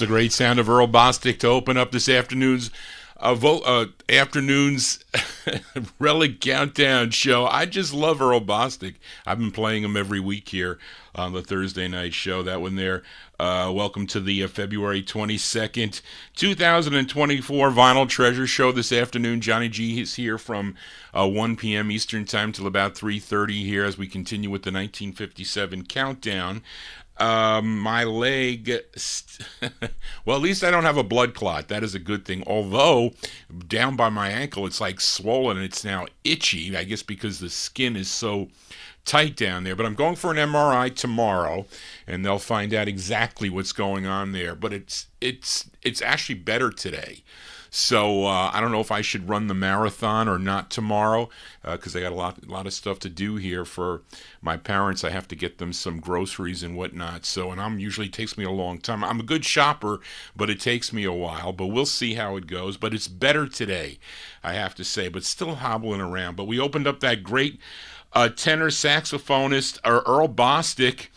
the great sound of Earl Bostic to open up this afternoon's Relic Countdown show. I just love Earl Bostic. I've been playing him every week here on the Thursday night show. That one there. Welcome to the February 22nd, 2024 Vinyltreasure show this afternoon. Johnny G is here from 1 p.m. Eastern Time till about 3:30 here as we continue with the 1957 countdown. My leg, well, at least I don't have a blood clot. That is a good thing. Although, down by my ankle, it's like swollen and it's now itchy, I guess because the skin is so tight down there. But I'm going for an MRI tomorrow, and they'll find out exactly what's going on there. But it's actually better today. So I don't know if I should run the marathon or not tomorrow because I got a lot of stuff to do here for my parents. I have to get them some groceries and whatnot. So, and usually takes me a long time. I'm a good shopper, but it takes me a while. But we'll see how it goes. But it's better today, I have to say. But still hobbling around. But we opened up that great tenor saxophonist Earl Bostic.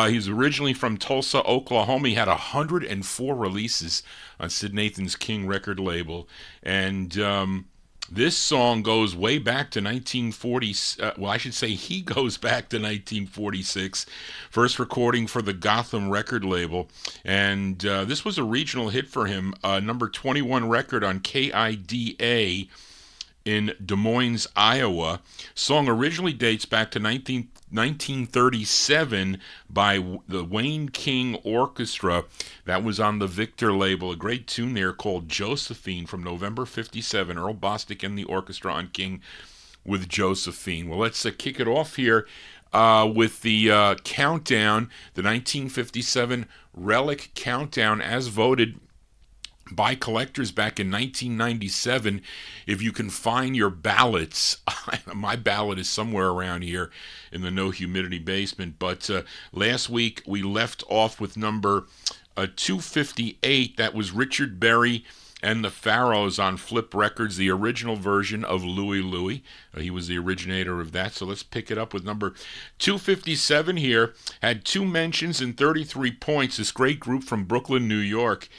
He's originally from Tulsa, Oklahoma. He had 104 releases on Sid Nathan's King record label. And this song goes way back to 1940. Well, I should say he goes back to 1946. First recording for the Gotham record label. And this was a regional hit for him. Number 21 record on KIDA in Des Moines, Iowa. Song originally dates back to 1937 by the Wayne King Orchestra. That was on the Victor label. A great tune there called Josephine from November 57. Earl Bostic and the orchestra on King with Josephine. Well, let's kick it off here with the countdown, the 1957 Relic Countdown as voted by collectors back in 1997. If you can find your ballots, my ballot is somewhere around here in the No Humidity basement, but last week we left off with number 258. That was Richard Berry and the Pharaohs on Flip Records, the original version of Louie Louie. He was the originator of that, so let's pick it up with number 257 here. Had 2 mentions and 33 points. This great group from Brooklyn, New York.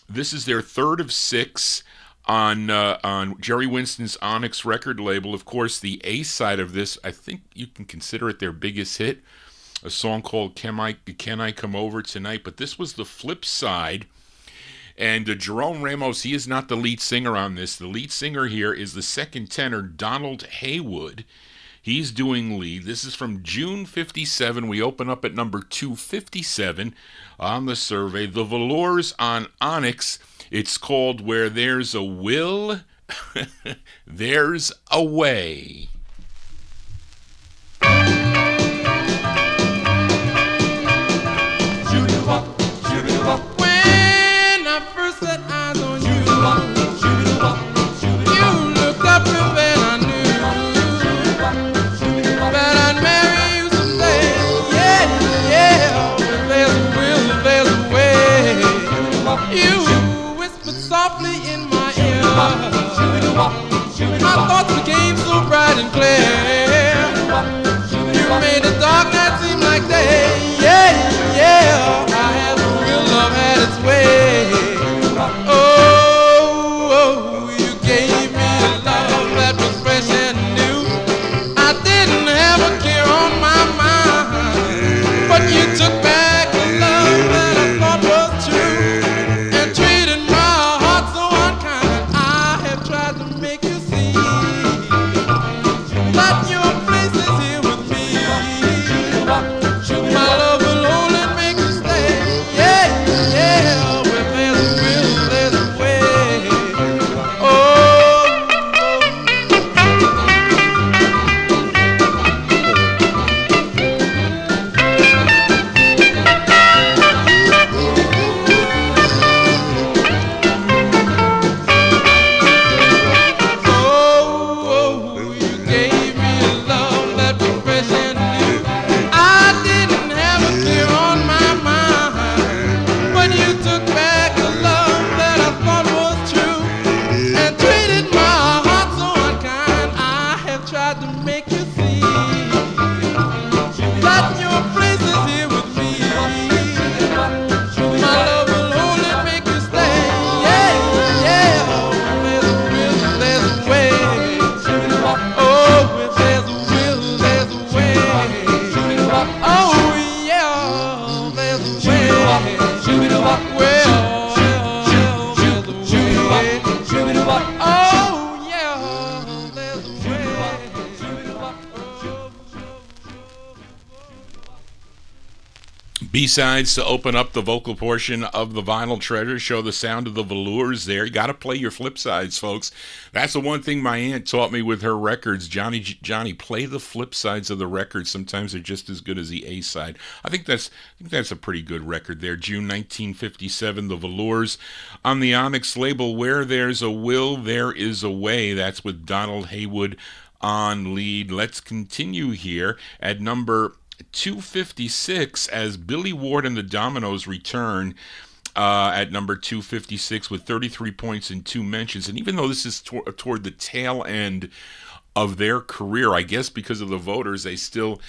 This is their third of 6 on Jerry Winston's Onyx record label. Of course, the A side of this, I think you can consider it their biggest hit, a song called Can I Come Over Tonight? But this was the flip side. And Jerome Ramos, he is not the lead singer on this. The lead singer here is the second tenor, Donald Haywood. He's doing lead. This is from June 57. We open up at number 257 on the survey. The Velours on Onyx. It's called Where There's a Will, There's a Way. When I first set eyes on you, you looked up real bad. You whispered softly in my ear. My thoughts became so bright and B-sides to open up the vocal portion of the Vinyltreasure show, the sound of the velours there. You got to play your flip sides, folks. That's the one thing my aunt taught me with her records. Johnny, play the flip sides of the records. Sometimes they're just as good as the A-side. I think that's a pretty good record there. June 1957, the Velours on the Onyx label. Where There's a Will, There Is a Way. That's with Donald Haywood on lead. Let's continue here at number 256 as Billy Ward and the Dominoes return at number 256 with 33 points and 2 mentions. And even though this is toward the tail end of their career, I guess because of the voters, they still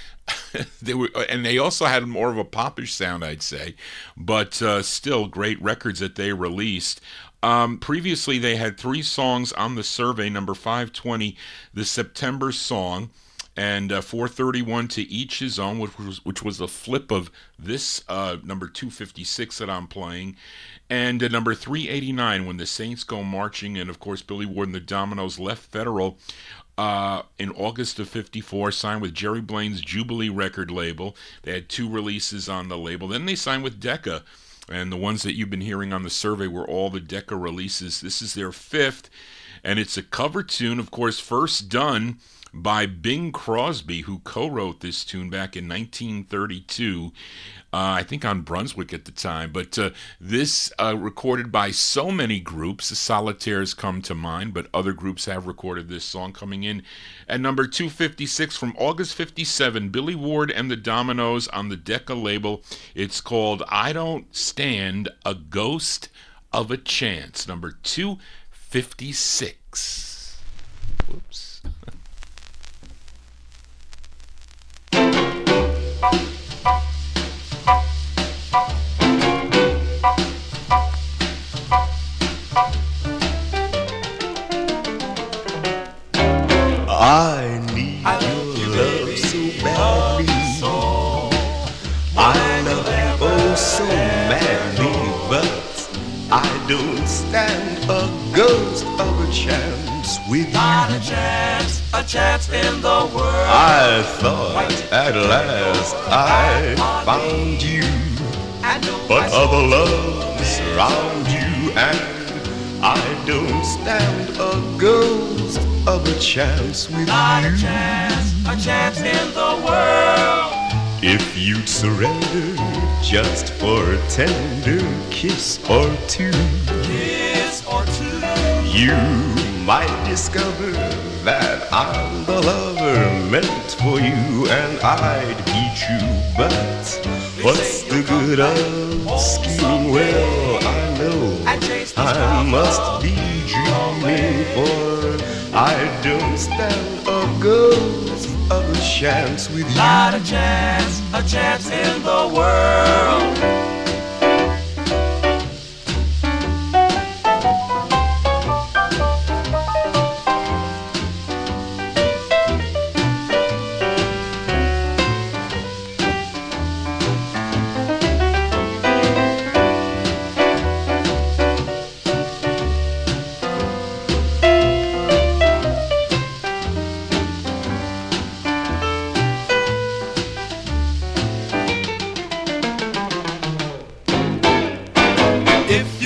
and they also had more of a popish sound, I'd say, but still great records that they released. Previously, they had 3 songs on the survey. Number 520, the September Song, and 431 to Each His Own, which was a flip of this number 256 that I'm playing, and number 389, When the Saints Go Marching. And of course, Billy Ward and the Dominoes left Federal in August of 54, signed with Jerry Blaine's Jubilee record label. They had 2 releases on the label. Then they signed with Decca, and the ones that you've been hearing on the survey were all the Decca releases. This is their 5th, and it's a cover tune, of course, first done by Bing Crosby, who co-wrote this tune back in 1932, I think on Brunswick at the time. But this recorded by so many groups, the Solitaires come to mind, but other groups have recorded this song. Coming in at number 256 from August 57, Billy Ward and the Dominoes on the Decca label. It's called I Don't Stand a Ghost of a Chance, number 256. Whoops. I need your love so badly. I love you oh so madly, but I don't stand a ghost of a chance with you. Not a chance in the world. I thought at last I found you, but other love surround you, and I don't stand a ghost of a chance with Not you. a chance in the world. If you'd surrender just for a tender kiss or two, Kiss or two. you might discover that I'm the lover meant for you, and I'd be true. But what's the good of scheming? Well, I know I must be dreaming, for I don't stand a ghost of a chance with you. Not a chance in the world.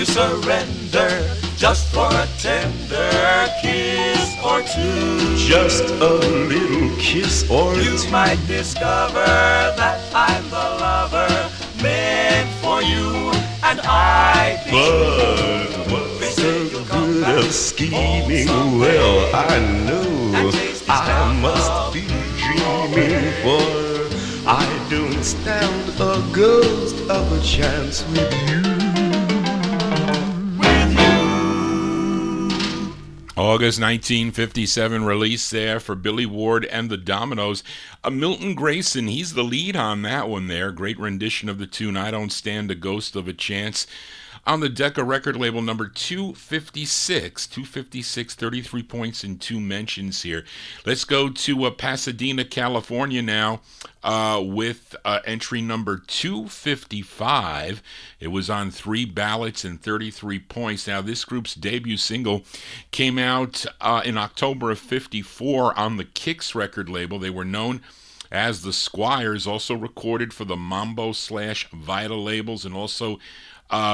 Surrender just for a tender kiss or two. Just a little kiss or You two. might discover that I'm the lover meant for you, and I be But what's the good of scheming? Well, I know I must be dreaming, for I don't stand a ghost of a chance with you. August 1957 release there for Billy Ward and the Dominoes. Milton Grayson, he's the lead on that one there. Great rendition of the tune I Don't Stand a Ghost of a Chance. On the Decca record label, number 256. 256, 33 points and 2 mentions here. Let's go to Pasadena, California now with entry number 255. It was on 3 ballots and 33 points. Now, this group's debut single came out in October of 54 on the Kicks record label. They were known as the Squires, also recorded for the Mambo / Vital labels, and also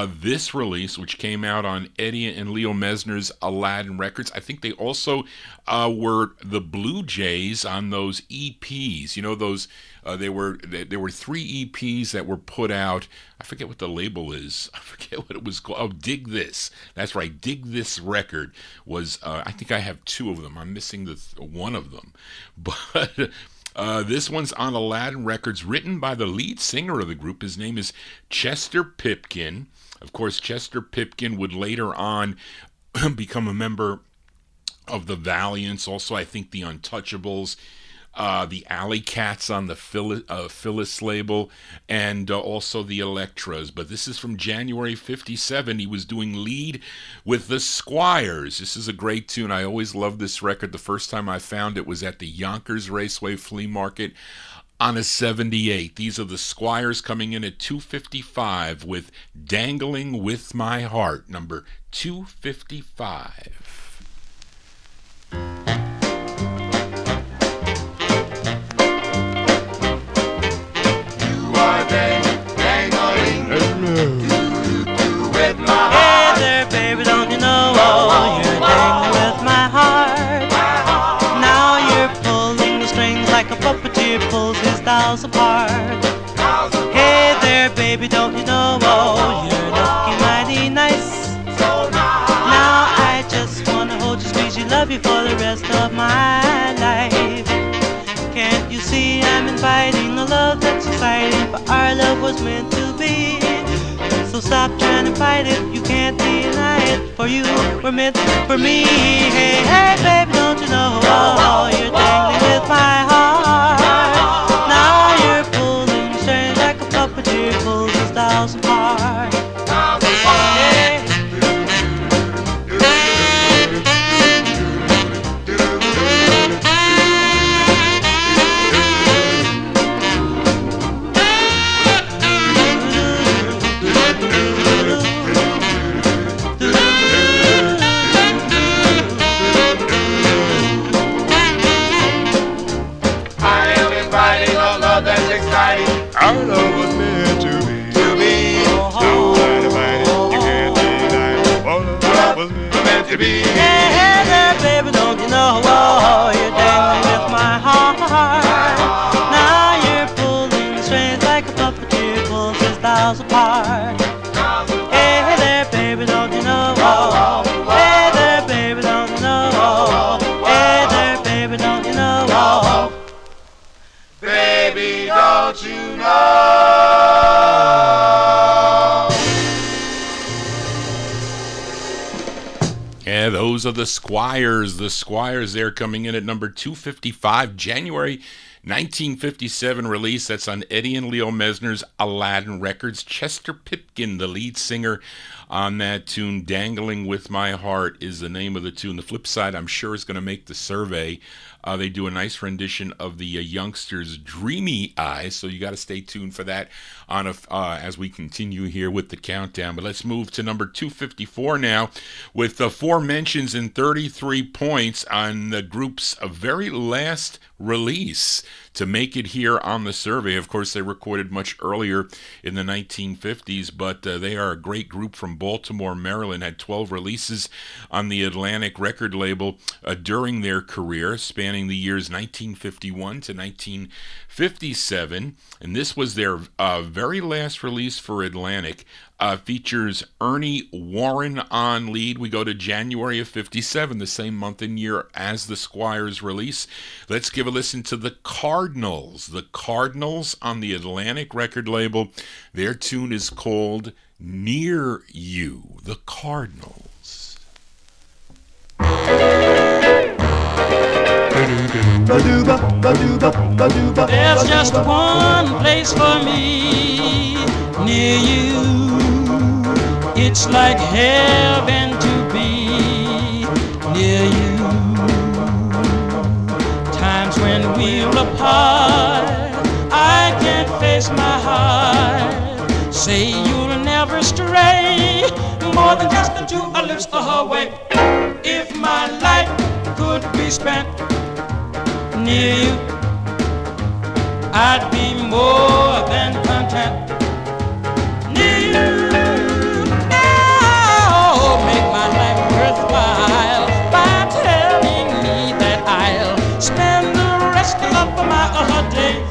this release, which came out on Eddie and Leo Mesner's Aladdin Records. I think they also were the Blue Jays on those EPs. You know, those there were 3 EPs that were put out. I forget what the label is. I forget what it was called. Oh, Dig This. That's right. Dig This record was. I think I have 2 of them. I'm missing one of them, but. This one's on Aladdin Records, written by the lead singer of the group. His name is Chester Pipkin. Of course, Chester Pipkin would later on become a member of the Valiants. Also, I think the Untouchables, the Alley Cats on the Phyllis label, and also the Electras. But this is from January 57. He was doing lead with the Squires. This is a great tune. I always loved this record. The first time I found it was at the Yonkers Raceway Flea Market on a 78. These are the Squires coming in at 255 with Dangling With My Heart, number 255. With my heart. Hey there, baby, don't you know you're dangling with my heart. Now you're pulling the strings like a puppeteer pulls his dolls apart. Hey there, baby, don't you know you're looking mighty nice. Now I just wanna hold you, squeeze you, love you for the rest of my life. Can't you see I'm inviting a love that's exciting, for our love was meant to be. So stop trying to fight it, you can't deny it. For you were meant for me. Hey, hey, baby, don't you know you're dangling with my heart. Now you're pulling strings like a puppeteer pulls his dolls apart. Hey. Our love was meant to be. Don't try to fight it, you can't deny it. Our love was meant to be. Hey, hey there, baby, don't you know you're dangling with my heart. Now you're pulling strings like a puppeteer pulls his dolls apart. Hey there, baby, don't you know? Hey there, baby, don't you know? Hey there, baby, don't you know? Baby, don't you know? Yeah, those are the Squires. The Squires there coming in at number 255, January 1957 release. That's on Eddie and Leo Mesner's Aladdin Records. Chester Pipkin, the lead singer on that tune. Dangling With My Heart is the name of the tune. The flip side, I'm sure, is going to make the survey. They do a nice rendition of the Youngsters' Dreamy Eyes, so you got to stay tuned for that on as we continue here with the countdown. But let's move to number 254 now, with 4 mentions and 33 points on the group's very last release to make it here on the survey. Of course, they recorded much earlier in the 1950s, but they are a great group from Baltimore, Maryland. Had 12 releases on the Atlantic record label during their career, spanning the years 1951 to 1957. And this was their very last release for Atlantic. Features Ernie Warren on lead. We go to January of 57, the same month and year as the Squires release. Let's give a listen to the Cardinals. The Cardinals on the Atlantic record label. Their tune is called Near You. The Cardinals. There's just one place for me near you. It's like heaven to be near you. Times when we're apart, I can't face my heart. Say you'll never stray, more than just the 2 lips away. If my life could be spent near you, I'd be more than content. Near you, oh, make my life worthwhile by telling me that I'll spend the rest of my days.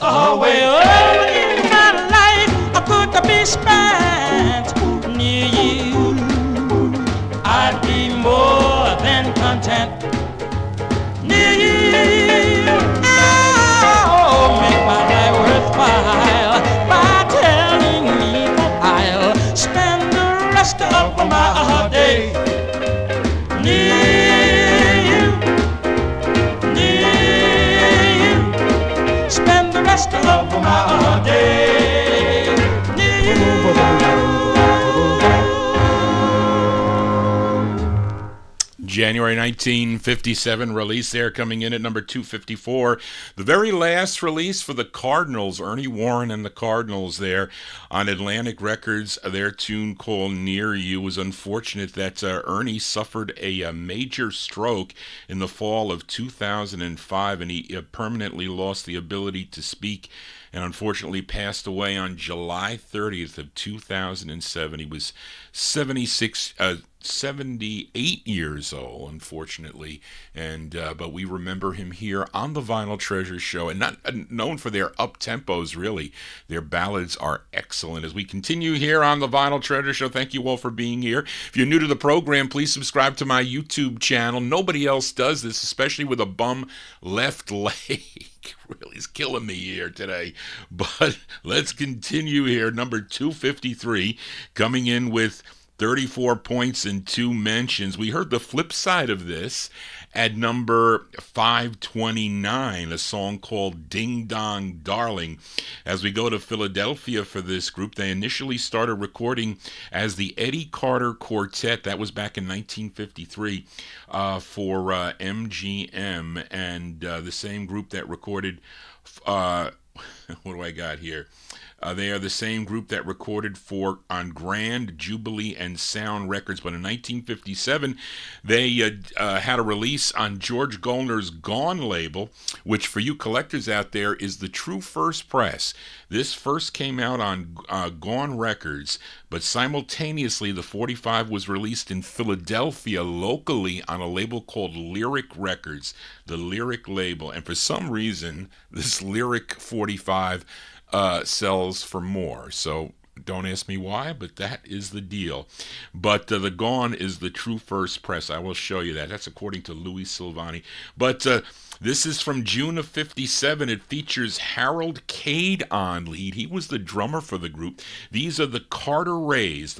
Away, oh, in my life I could be spent near you. I'd be more than content near you. Oh, make my life worthwhile by telling me that I'll spend the rest of my day near you, near you. Spend the rest of my day near you. January 1957 release there, coming in at number 254. The very last release for the Cardinals, Ernie Warren and the Cardinals there on Atlantic Records. Their tune called Near You. Was unfortunate that Ernie suffered a major stroke in the fall of 2005, and he permanently lost the ability to speak, and unfortunately passed away on July 30th of 2007. He was 78 years old, unfortunately, and but we remember him here on the Vinyl Treasure Show, and not known for their up tempos. Really, their ballads are excellent. As we continue here on the Vinyl Treasure Show, thank you all for being here. If you're new to the program, please subscribe to my YouTube channel. Nobody else does this, especially with a bum left leg. Really is killing me here today. But let's continue here. Number 253, coming in with 34 points and 2 mentions. We heard the flip side of this at number 529, a song called Ding Dong Darling. As we go to Philadelphia for this group, they initially started recording as the Eddie Carter Quartet. That was back in 1953 for MGM, and the same group that recorded, what do I got here? They are the same group that recorded for on Grand, Jubilee, and Sound Records. But in 1957, they had a release on George Goldner's Gone label, which for you collectors out there is the true first press. This first came out on Gone Records, but simultaneously the 45 was released in Philadelphia locally on a label called Lyric Records, the Lyric label. And for some reason, this Lyric 45 sells for more. So don't ask me why, but that is the deal. But the Gone is the true first press. I will show you that. That's according to Louis Silvani. But this is from June of 57. It features Harold Cade on lead. He was the drummer for the group. These are the Carter Rays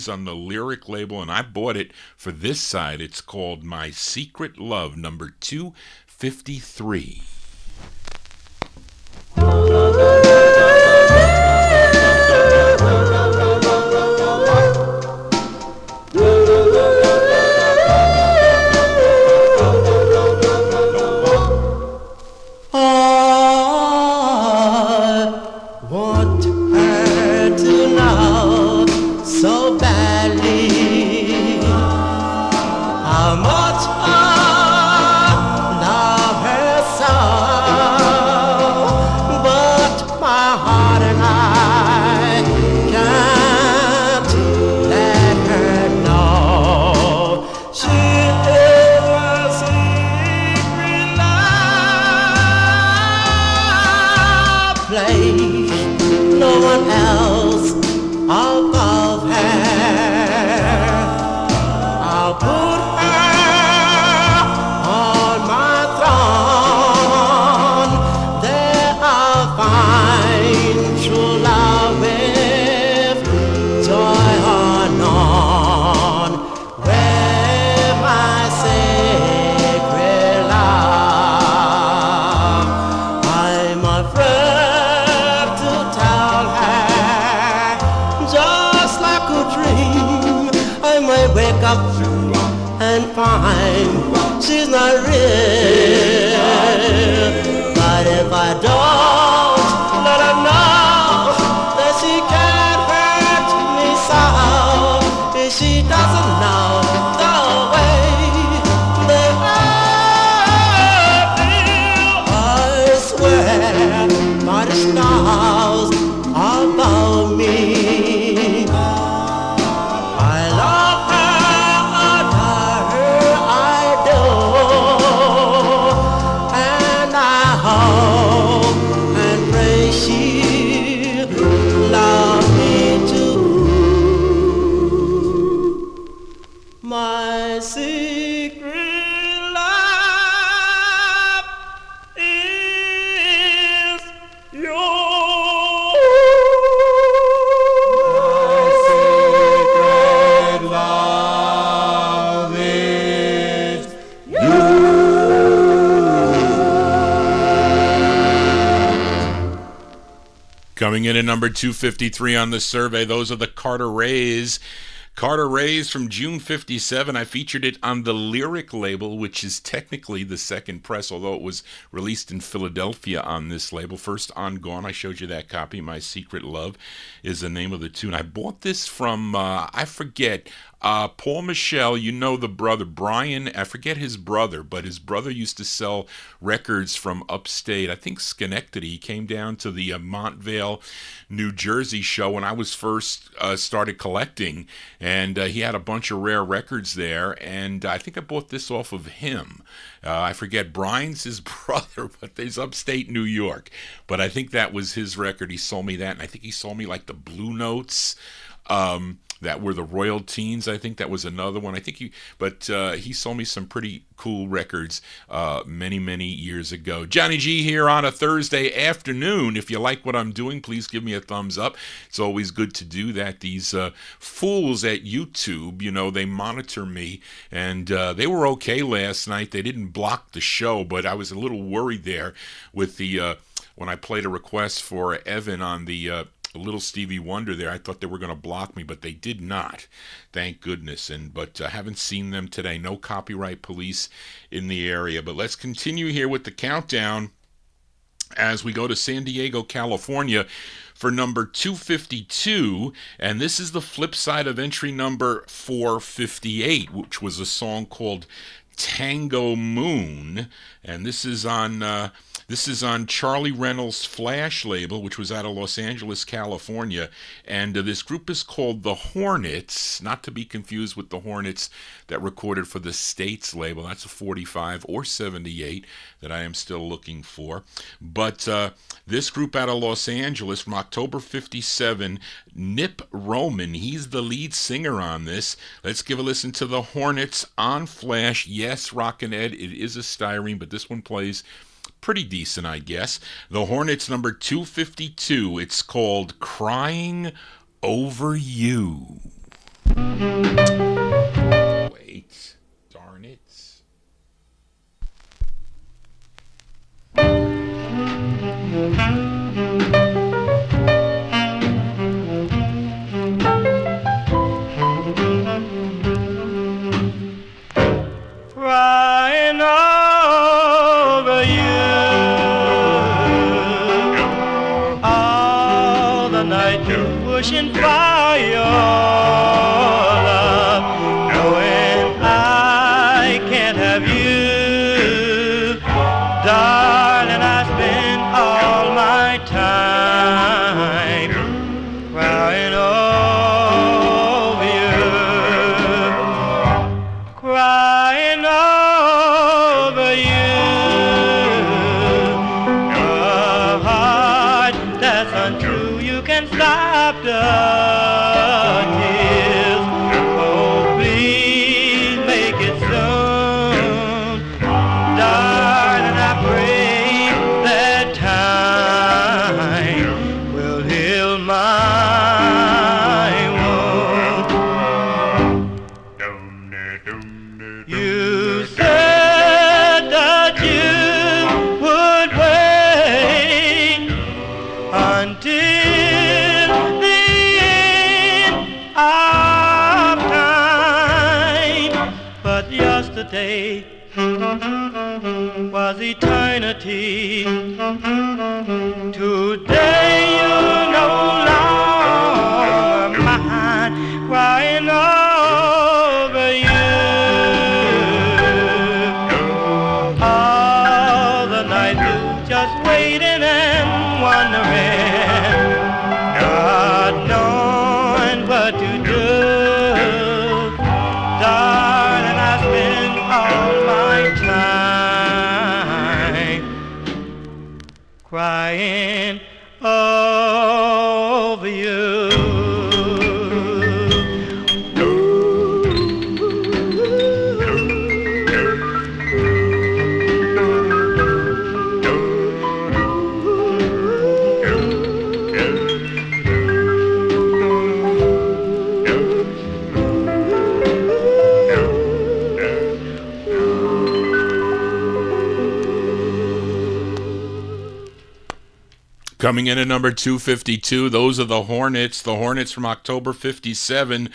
on the Lyric label, and I bought it for this side. It's called My Secret Love, number 253. How much I love her so. wake up and find she's not real. But if I don't let her know that she can't hurt me so, if she doesn't know the way that I feel, I swear by the stars above me, I love her, adore her, I do, and I hope and pray she love me too. My secret love is yours. My secret love is Coming in at number 253 on the survey, those are the Carter Rays. Carter Rays from June 57. I featured it on the Lyric label, which is technically the second press, although it was released in Philadelphia on this label. First On Gone, I showed you that copy. My Secret Love is the name of the tune. I bought this from, I forget, Paul Michel, you know the brother, Brian, I forget his brother, but his brother used to sell records from upstate, I think Schenectady. He came down to the Montvale, New Jersey show when I was first started collecting, and he had a bunch of rare records there, and I think I bought this off of him. I forget, Brian's his brother, but there's upstate New York. But I think that was his record. He sold me that, and I think he sold me like the Blue Notes, that were the Royal Teens. I think that was another one. I think he sold me some pretty cool records many years ago. Johnny G here on a Thursday afternoon. If you like what I'm doing, please give me a thumbs up. It's always good to do that. These fools at YouTube, you know, they monitor me, and they were okay last night. They didn't block the show, but I was a little worried there with the when I played a request for Evan on the Little Stevie Wonder there. I thought they were going to block me, but they did not. Thank goodness. But I haven't seen them today. No copyright police in the area. But let's continue here with the countdown as we go to San Diego, California for number 252. And this is the flip side of entry number 458, which was a song called Tango Moon. And this is on Charlie Reynolds' Flash label, which was out of Los Angeles, California. And this group is called The Hornets, not to be confused with the Hornets that recorded for the States label. That's a 45 or 78 that I am still looking for. But this group out of Los Angeles from October 57, Nip Roman, he's the lead singer on this. Let's give a listen to The Hornets on Flash. Yes, Rockin' Ed, it is a styrene, but this one plays pretty decent, I guess. The Hornets number 252. It's called Crying Over You. Wait, darn it. Crying over you all the night, wishing for your love, knowing I can't have you. Darling, I spend all my yesterday was eternity. Today you're no longer mine, crying over you. All the night through, just waiting and wondering, not knowing what to do. Darling, I spend all my time crying over you. Coming in at number 252, those are the Hornets. The Hornets from October 57.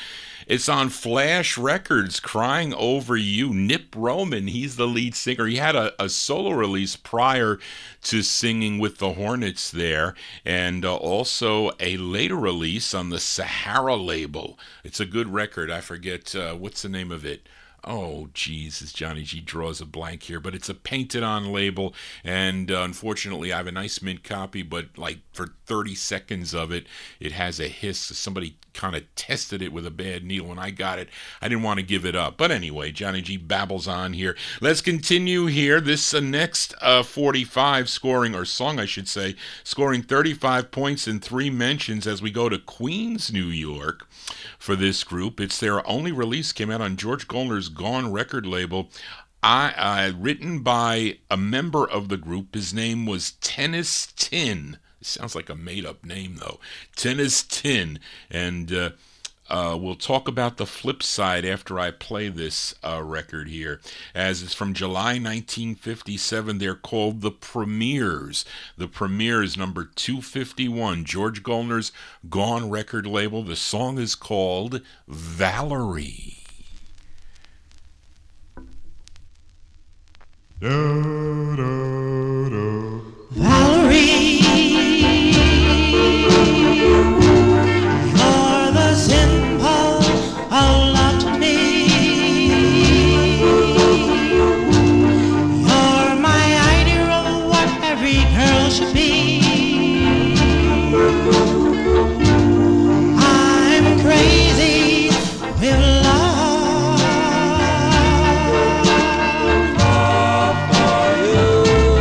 It's on Flash Records, Crying Over You. Nip Roman, he's the lead singer. He had a solo release prior to singing with the Hornets there, and also a later release on the Sahara label. It's a good record. I forget, what's the name of it? Oh, geez, as Johnny G draws a blank here, but it's a painted-on label, and unfortunately, I have a nice mint copy, but like for 30 seconds of it, it has a hiss. Somebody kind of tested it with a bad needle. When I got it, I didn't want to give it up. But anyway, Johnny G babbles on here. Let's continue here. This next 45 scoring, or song I should say, scoring 35 points and 3 mentions as we go to Queens, New York. For this group, it's their only release, came out on George Goldner's Gone record label. Written by a member of the group. His name was Tennis Tin. It sounds like a made-up name, though. Tennis Tin. And we'll talk about the flip side after I play this record here. As it's from July 1957, they're called The Premiers. The Premiers, number 251, George Goldner's Gone record label. The song is called Valerie. Valerie, you're the symbol of love to me. You're my idea of what every girl should be. I'm crazy with love. For you.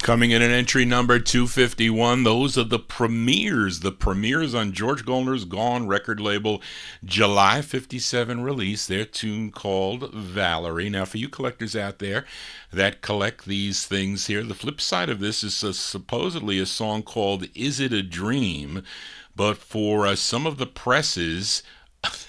Coming in at entry number 251, those are the premieres. The premieres on George Goldner's Gone record label, July 57 release, their tune called Valerie. Now, for you collectors out there that collect these things here, the flip side of this is supposedly a song called Is It a Dream? But for some of the presses,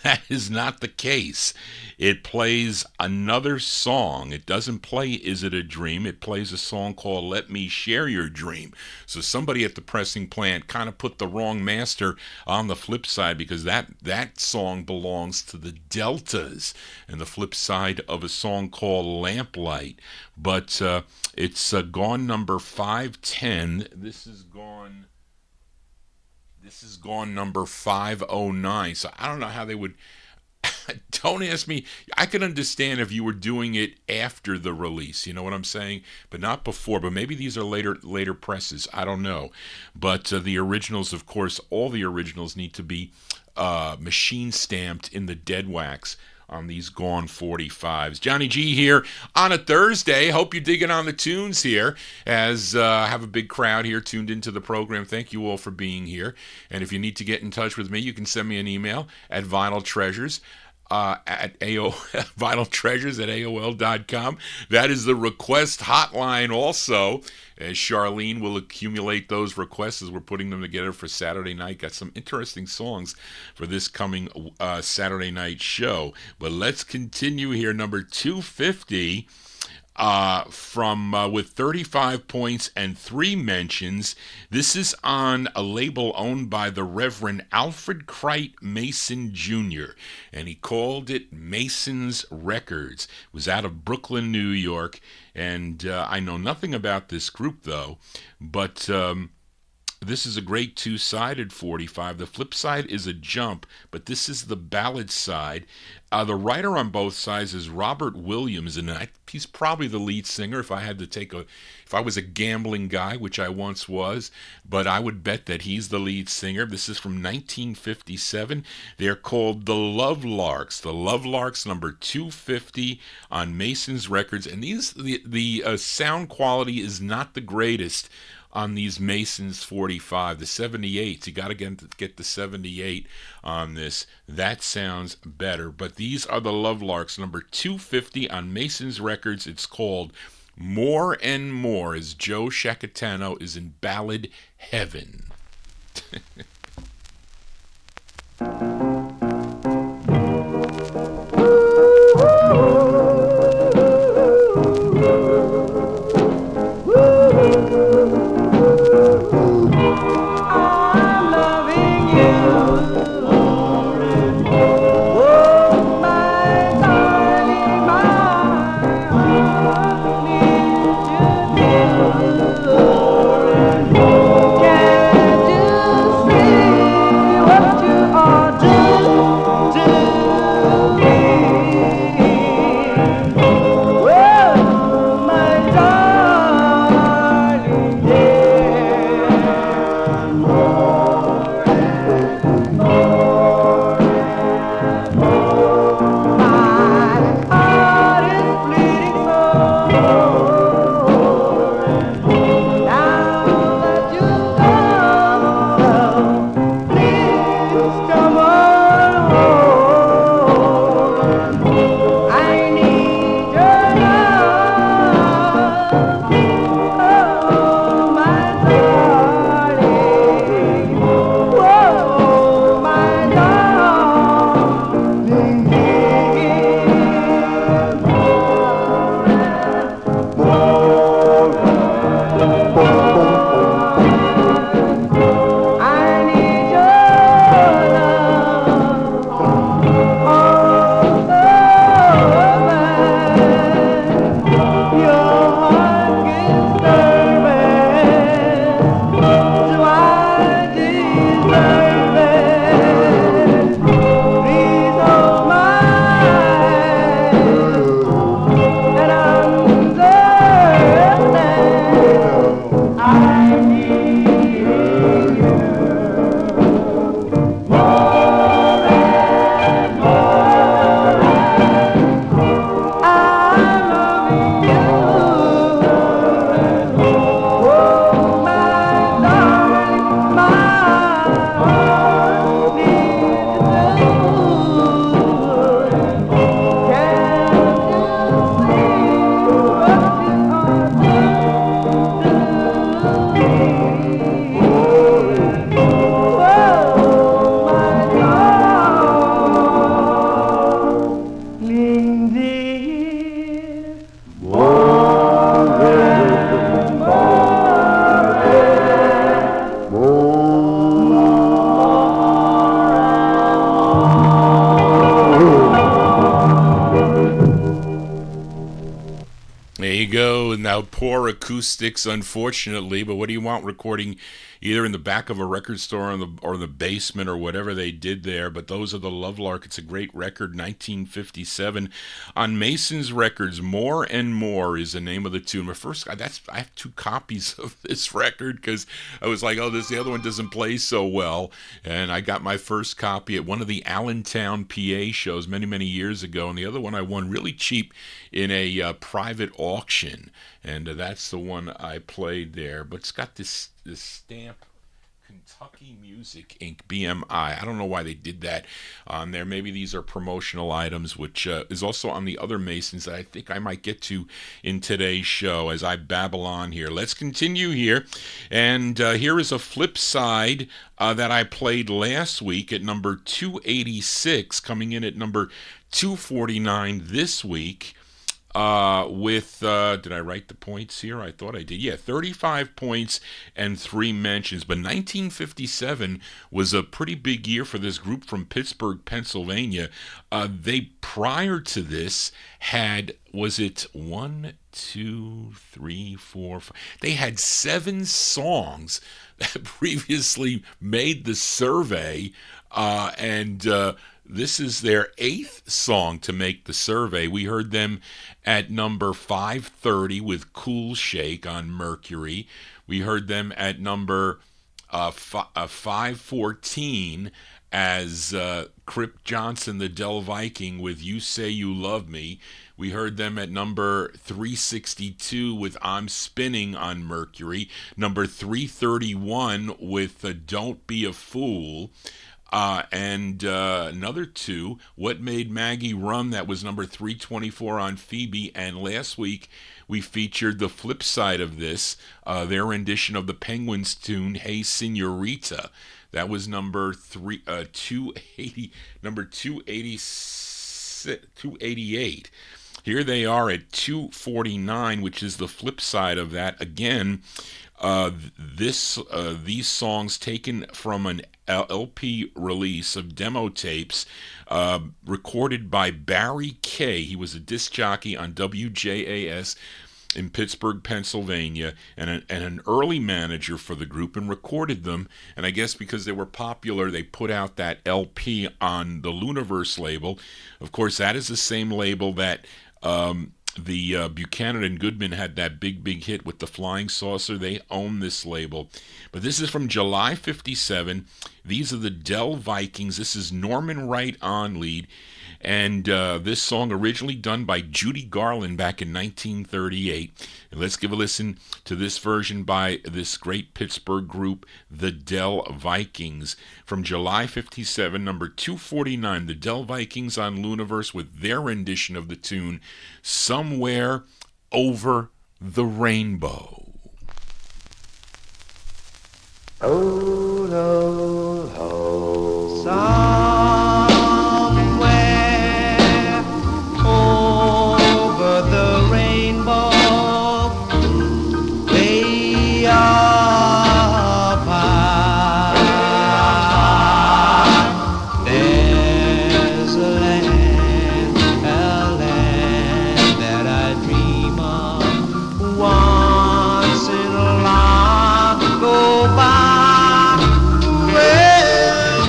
that is not the case. It plays another song. It doesn't play Is It a Dream? It plays a song called Let Me Share Your Dream. So somebody at the pressing plant kind of put the wrong master on the flip side, because that song belongs to the Deltas, and the flip side of a song called Lamplight. But it's Gone number 510. This is Gone number 509. So I don't know how they would. Don't ask me. I can understand if you were doing it after the release, you know what I'm saying, but not before. But maybe these are later presses. I don't know. But the originals, of course, all the originals need to be machine stamped in the dead wax on these Gone 45s. Johnny G here on a Thursday. Hope you're digging on the tunes here, as I have a big crowd here tuned into the program. Thank you all for being here. And if you need to get in touch with me, you can send me an email at vinyltreasures at vinyltreasures@aol.com. That is the request hotline also, as Charlene will accumulate those requests as we're putting them together for Saturday night. Got some interesting songs for this coming Saturday night show. But let's continue here. Number 250 with 35 points and 3 mentions. This is on a label owned by the Reverend Alfred Crite Mason Jr., and he called it Mason's Records. It was out of Brooklyn, New York, and I know nothing about this group, though, but this is a great two-sided 45. The flip side is a jump, but this is the ballad side. The writer on both sides is Robert Williams, and he's probably the lead singer if I was a gambling guy, which I once was, but I would bet that he's the lead singer. This is from 1957. They're called the Love Larks. The Love Larks, number 250 on Mason's Records, and the sound quality is not the greatest on these Masons 45. The 78s, you got to get the 78 on this. That sounds better. But these are the Love Larks, number 250 on Masons Records. It's called More and More, as Joe Shacatano is in ballad heaven. Can't you see what you are doing? There you go. Now, poor acoustics, unfortunately, but what do you want recording either in the back of a record store or the basement or whatever they did there? But those are the Lovelark. It's a great record, 1957. On Mason's Records, More and More is the name of the tune. I have 2 copies of this record because I was like, oh, the other one doesn't play so well. And I got my first copy at one of the Allentown, PA shows many, many years ago. And the other one I won really cheap in a private auction, and that's the one I played there. But it's got this stamp, Kentucky Music Inc. BMI. I don't know why they did that on there. Maybe these are promotional items, which is also on the other Masons that I think I might get to in today's show as I babble on here. Let's continue here, and here is a flip side that I played last week at number 286, coming in at number 249 this week. Did I write the points here? I thought I did. Yeah, 35 points and 3 mentions. But 1957 was a pretty big year for this group from Pittsburgh, Pennsylvania. They, prior to this, had, was it 1, 2, 3, 4, 5? They had 7 songs that previously made the survey, and this is their 8th song to make the survey. We heard them at number 530 with Cool Shake on Mercury. We heard them at number 514 as Crip Johnson, the Del Viking, with You Say You Love Me. We heard them at number 362 with I'm Spinning on Mercury. Number 331 with Don't Be a Fool. And another 2, What Made Maggie Run, that was number 324 on Phoebe. And last week we featured the flip side of this, their rendition of the Penguins tune, Hey Senorita. That was number 288. Here they are at 249, which is the flip side of that. Again, these songs taken from an LP release of demo tapes recorded by Barry Kay. He was a disc jockey on WJAS in Pittsburgh, Pennsylvania, and an early manager for the group, and recorded them. And I guess because they were popular, they put out that LP on the Luniverse label. Of course, that is the same label that the Buchanan and Goodman had that big hit with the Flying Saucer. They own this label. But this is from July 57. These are the Del Vikings. This is Norman Wright on lead. And this song originally done by Judy Garland back in 1938. And let's give a listen to this version by this great Pittsburgh group, the Del Vikings. From July 57, number 249, the Del Vikings on Luniverse with their rendition of the tune, Somewhere Over the Rainbow. Oh, no, oh. Somewhere over the rainbow, way up high, there's a land that I dream of. Once in a long go by. Well,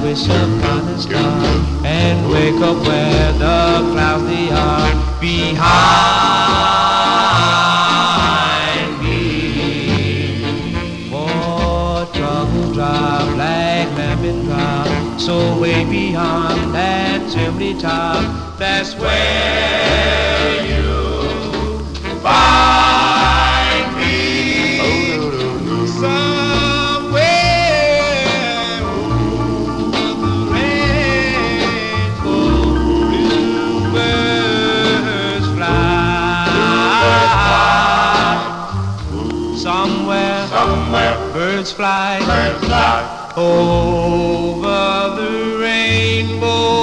wish upon a star and wake up where the clouds they are behind me. For trouble drop like lemon drop, so way beyond that chimney top, that's where you find me. Somewhere over the rainbow, bluebirds fly. Somewhere birds fly over the rainbow.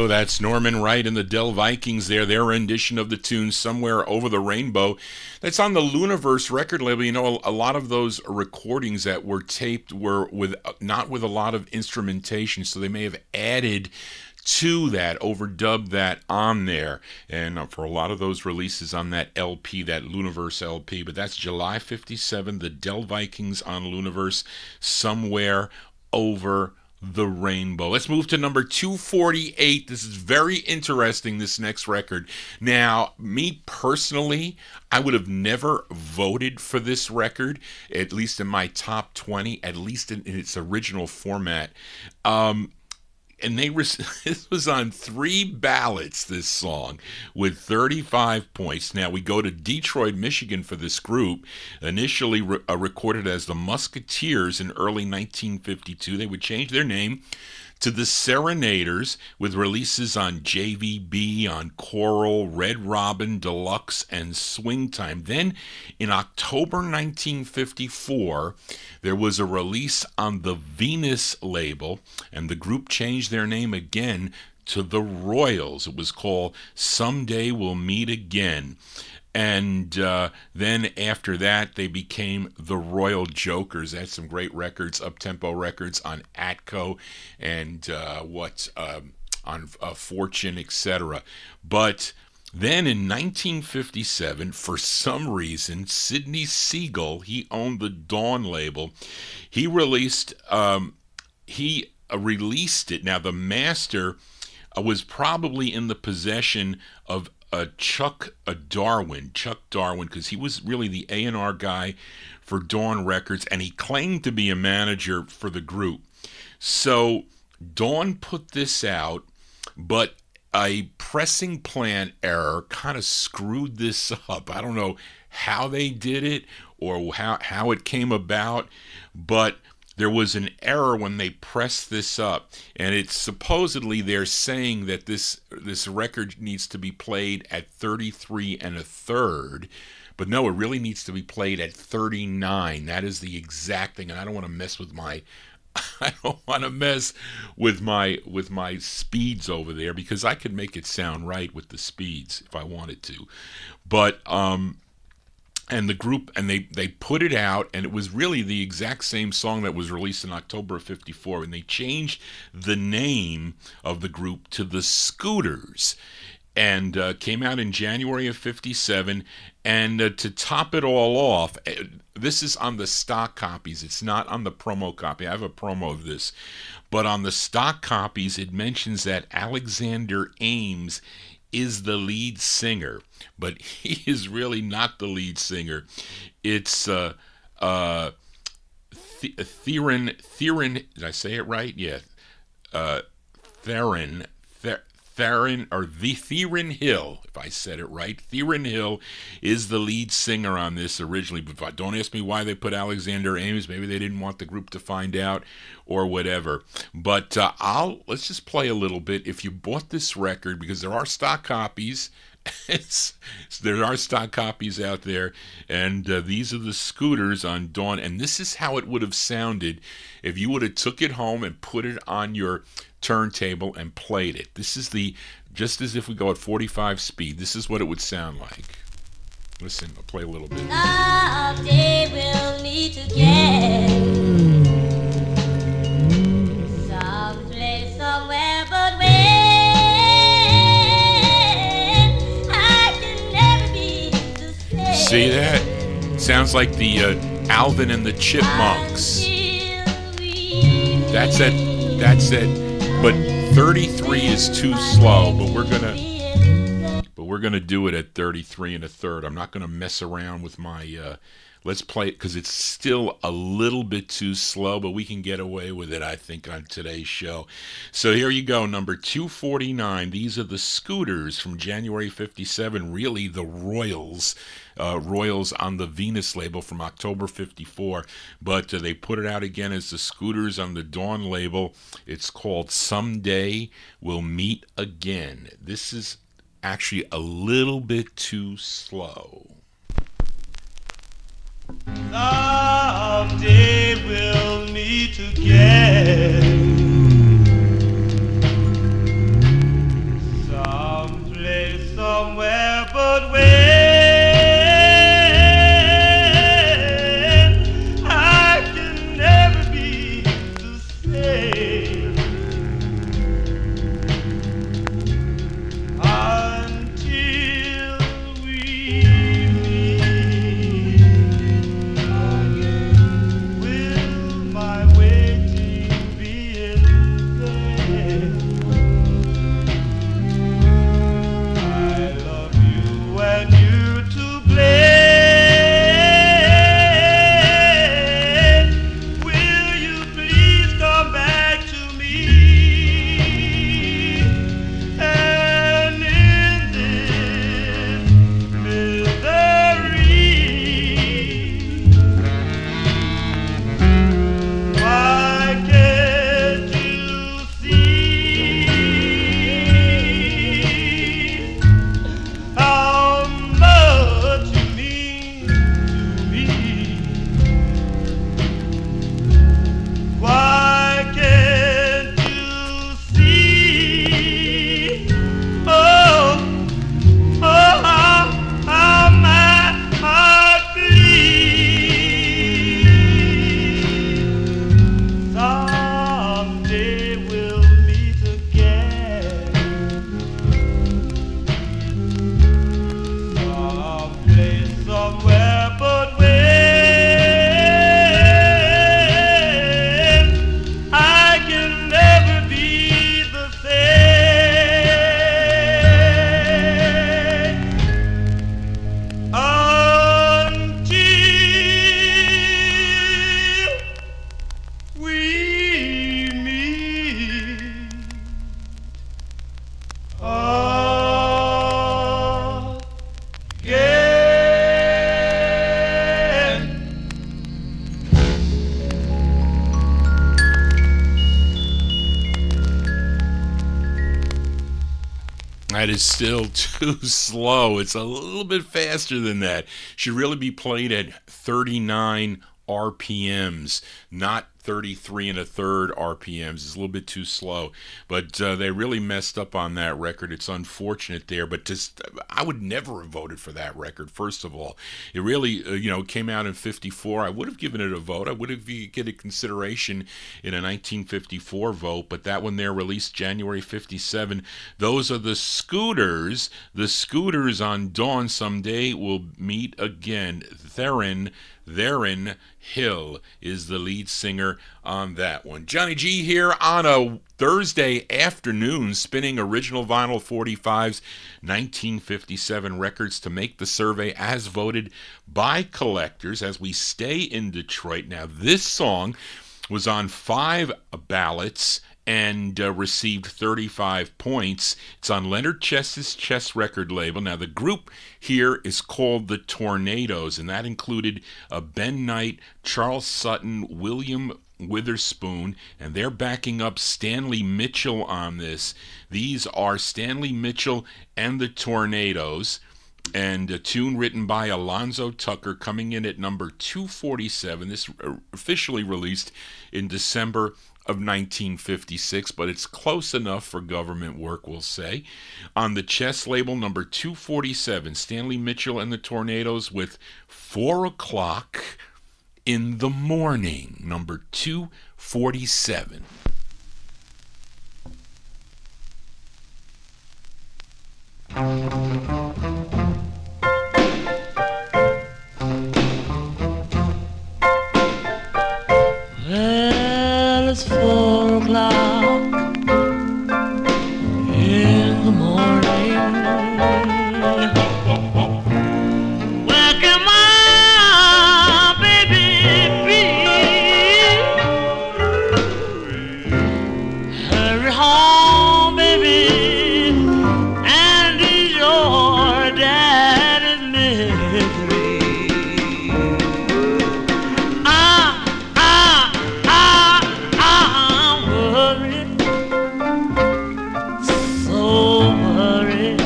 That's Norman Wright and the Del Vikings there, their rendition of the tune Somewhere Over the Rainbow. That's on the Luniverse record label. You know, a lot of those recordings that were taped were not with a lot of instrumentation, so they may have added to that, overdubbed that on there. And for a lot of those releases on that LP, that Luniverse LP, but that's July 57, the Del Vikings on Luniverse, Somewhere Over the Rainbow. Let's move to number 248. This is very interesting, this next record. Now, me personally, I would have never voted for this record, at least in my top 20, at least in its original format. And this was on 3 ballots, this song, with 35 points. Now, we go to Detroit, Michigan for this group, initially recorded as the Musketeers in early 1952. They would change their name to the Serenaders, with releases on JVB, on Coral, Red Robin, Deluxe, and Swing Time. Then, in October 1954, there was a release on the Venus label, and the group changed their name again to the Royals. It was called Someday We'll Meet Again. And then after that, they became the Royal Jokers. They had some great records, up-tempo records on Atco and on Fortune, etc. But then in 1957, for some reason, Sidney Siegel, he owned the Dawn label. He released it. Now, the master was probably in the possession of Chuck Darwin, because he was really the A&R guy for Dawn Records, and he claimed to be a manager for the group. So Dawn put this out, but a pressing plant error kind of screwed this up. I don't know how they did it or how it came about, but there was an error when they pressed this up, and it's supposedly they're saying that this record needs to be played at 33 1/3, but no, it really needs to be played at 39. That is the exact thing, and I don't want to mess with my speeds over there, because I could make it sound right with the speeds if I wanted to, but and the group, and they put it out, and it was really the exact same song that was released in October of 54, and they changed the name of the group to the Scooters, and came out in January of 57, and to top it all off, this is on the stock copies, it's not on the promo copy. I have a promo of this, but on the stock copies, it mentions that Alexander Ames is the lead singer, but he is really not the lead singer. It's Theron, did I say it right? Yeah. Theron Hill, if I said it right. Theron Hill is the lead singer on this originally, but don't ask me why they put Alexander Ames. Maybe they didn't want the group to find out or whatever. But let's just play a little bit. If you bought this record, because there are stock copies There are stock copies out there, and these are the Scooters on Dawn, and this is how it would have sounded if you would have took it home and put it on your turntable and played it. This is just as if we go at 45 speed, this is what it would sound like. Listen, I'll play a little bit. Someday we'll meet again, someplace, somewhere, but when I can never be the same. See that? Sounds like the Alvin and the Chipmunks. That's it. That's it. But 33 is too slow. But we're gonna do it at 33 1/3. I'm not gonna mess around with my. Let's play it because it's still a little bit too slow, but we can get away with it, I think, on today's show. So here you go, number 249. These are the Scooters from January 57, really the Royals. Royals on the Venus label from October 54, but they put it out again as the Scooters on the Dawn label. It's called Someday We'll Meet Again. This is actually a little bit too slow. Someday we'll meet again, someplace, somewhere, but when I can never be the same until we will my waiting be in vain? I love you and you to blame. Will you please come back to me? And in this misery, why can't you see how much you mean to me? Why can't you see? Oh, how my heart bleeds. Someday we'll meet again, someplace, somewhere, but when I can never be the same until we meet again. That is still too slow. It's a little bit faster than that. Should really be played at 39 RPMs, not 33 1/3 RPMs. It's a little bit too slow, but they really messed up on that record. It's unfortunate there, but I would never have voted for that record. First of all, it really came out in 54. I would have given it a vote. I would have given it consideration in a 1954 vote, but that one there released January 57. Those are the Scooters. The Scooters on Dawn. Someday we'll meet again. Theron Hill is the lead singer on that one. Johnny G here on a Thursday afternoon, spinning original vinyl 45s, 1957 records to make the survey as voted by collectors as we stay in Detroit. Now, this song was on 5 ballots and received 35 points. It's on Leonard Chess's Chess record label. Now, the group here is called the Tornadoes, and that included Ben Knight, Charles Sutton, William Witherspoon, and they're backing up Stanley Mitchell on this. These are Stanley Mitchell and the Tornadoes, and a tune written by Alonzo Tucker, coming in at number 247. This officially released in December of 1956, but it's close enough for government work, we'll say. On the Chess label, number 247, Stanley Mitchell and the Tornadoes with 4 o'clock in the morning, number 247. Well, it's 4 o'clock in the morning. Where can my baby be? Hurry home, baby, and ease your daddy's misery. I'm worried, so worried.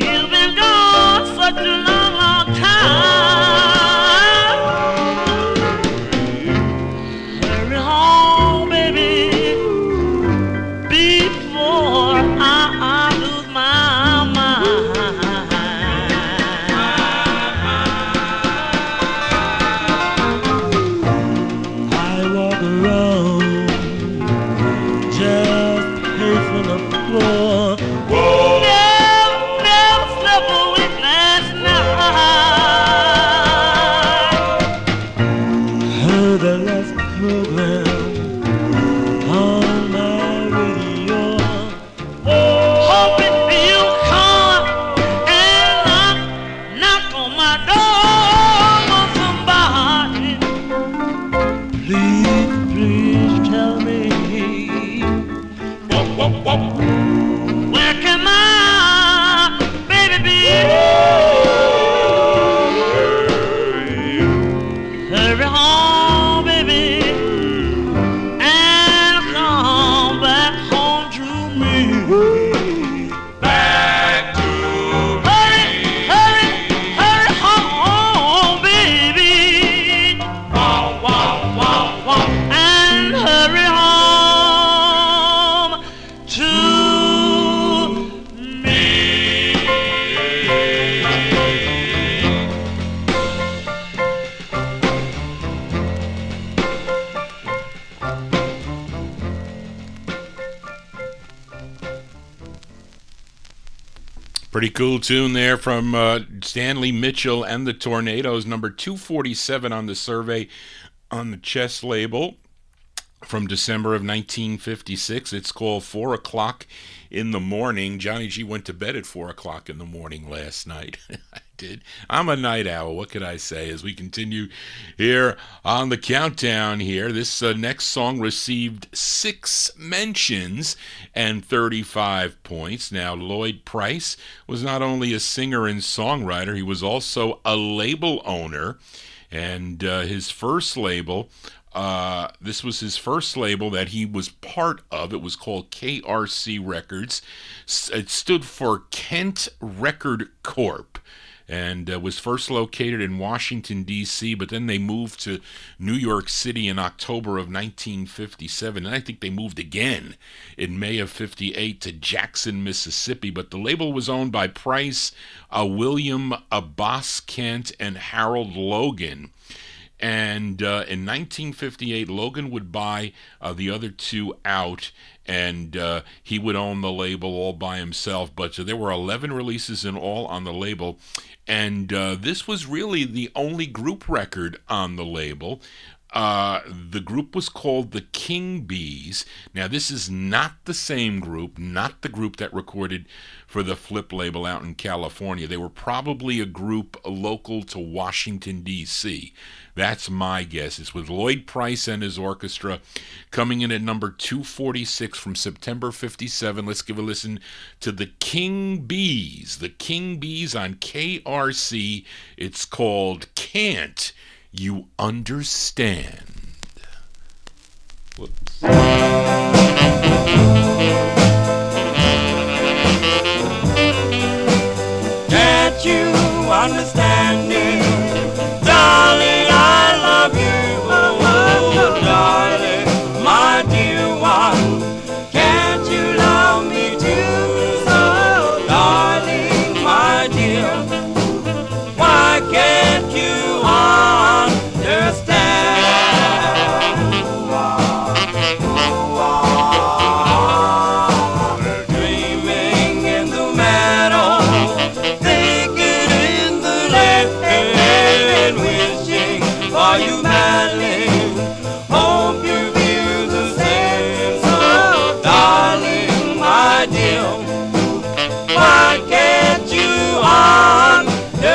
You've been gone such a long, long time. Hurry home, baby, before I lose my mind. I walk around just pacing the floor. Never slept a wink last night. Heard the last program on my radio. Hoping you'll come and knock on my door. Want somebody, please tell me, where can my baby be? Hurry home, baby, and come back home to me. Back to hurry home, baby. Wow, wow, wow, wow, and hurry home to me. Pretty cool tune there from Stanley Mitchell and the Tornadoes, number 247 on the survey on the Chess label from December of 1956. It's called 4 o'clock in the morning. Johnny G went to bed at 4 o'clock in the morning last night. I did. I'm a night owl. What could I say? As we continue here on the countdown here, this next song received 6 mentions and 35 points. Now, Lloyd Price was not only a singer and songwriter, he was also a label owner. And his first label, this was his first label that he was part of. It was called KRC Records. It stood for Kent Record Corp. And was first located in Washington, D.C., but then they moved to New York City in October of 1957. And I think they moved again in May of 58 to Jackson, Mississippi. But the label was owned by Price, William Boss Kent, and Harold Logan. And in 1958, Logan would buy the other two out, and he would own the label all by himself. But there were 11 releases in all on the label, and this was really the only group record on the label. The group was called the King Bees. Now, this is not the same group, not the group that recorded for the Flip label out in California. They were probably a group local to Washington, D.C. That's my guess. It's with Lloyd Price and his orchestra, coming in at number 246 from September 57. Let's give a listen to the King Bees. The King Bees on KRC. It's called Can't you understand. Whoops. Can't you understand me? Darling, I love you. Oh, darling, my dear one. Can't you love me too? So, darling, my dear. Why can't you understand? Dreaming in the meadow, thinking in the land, wishing for you madly. Hope you feel the same. So, darling, my dear, why can't you understand?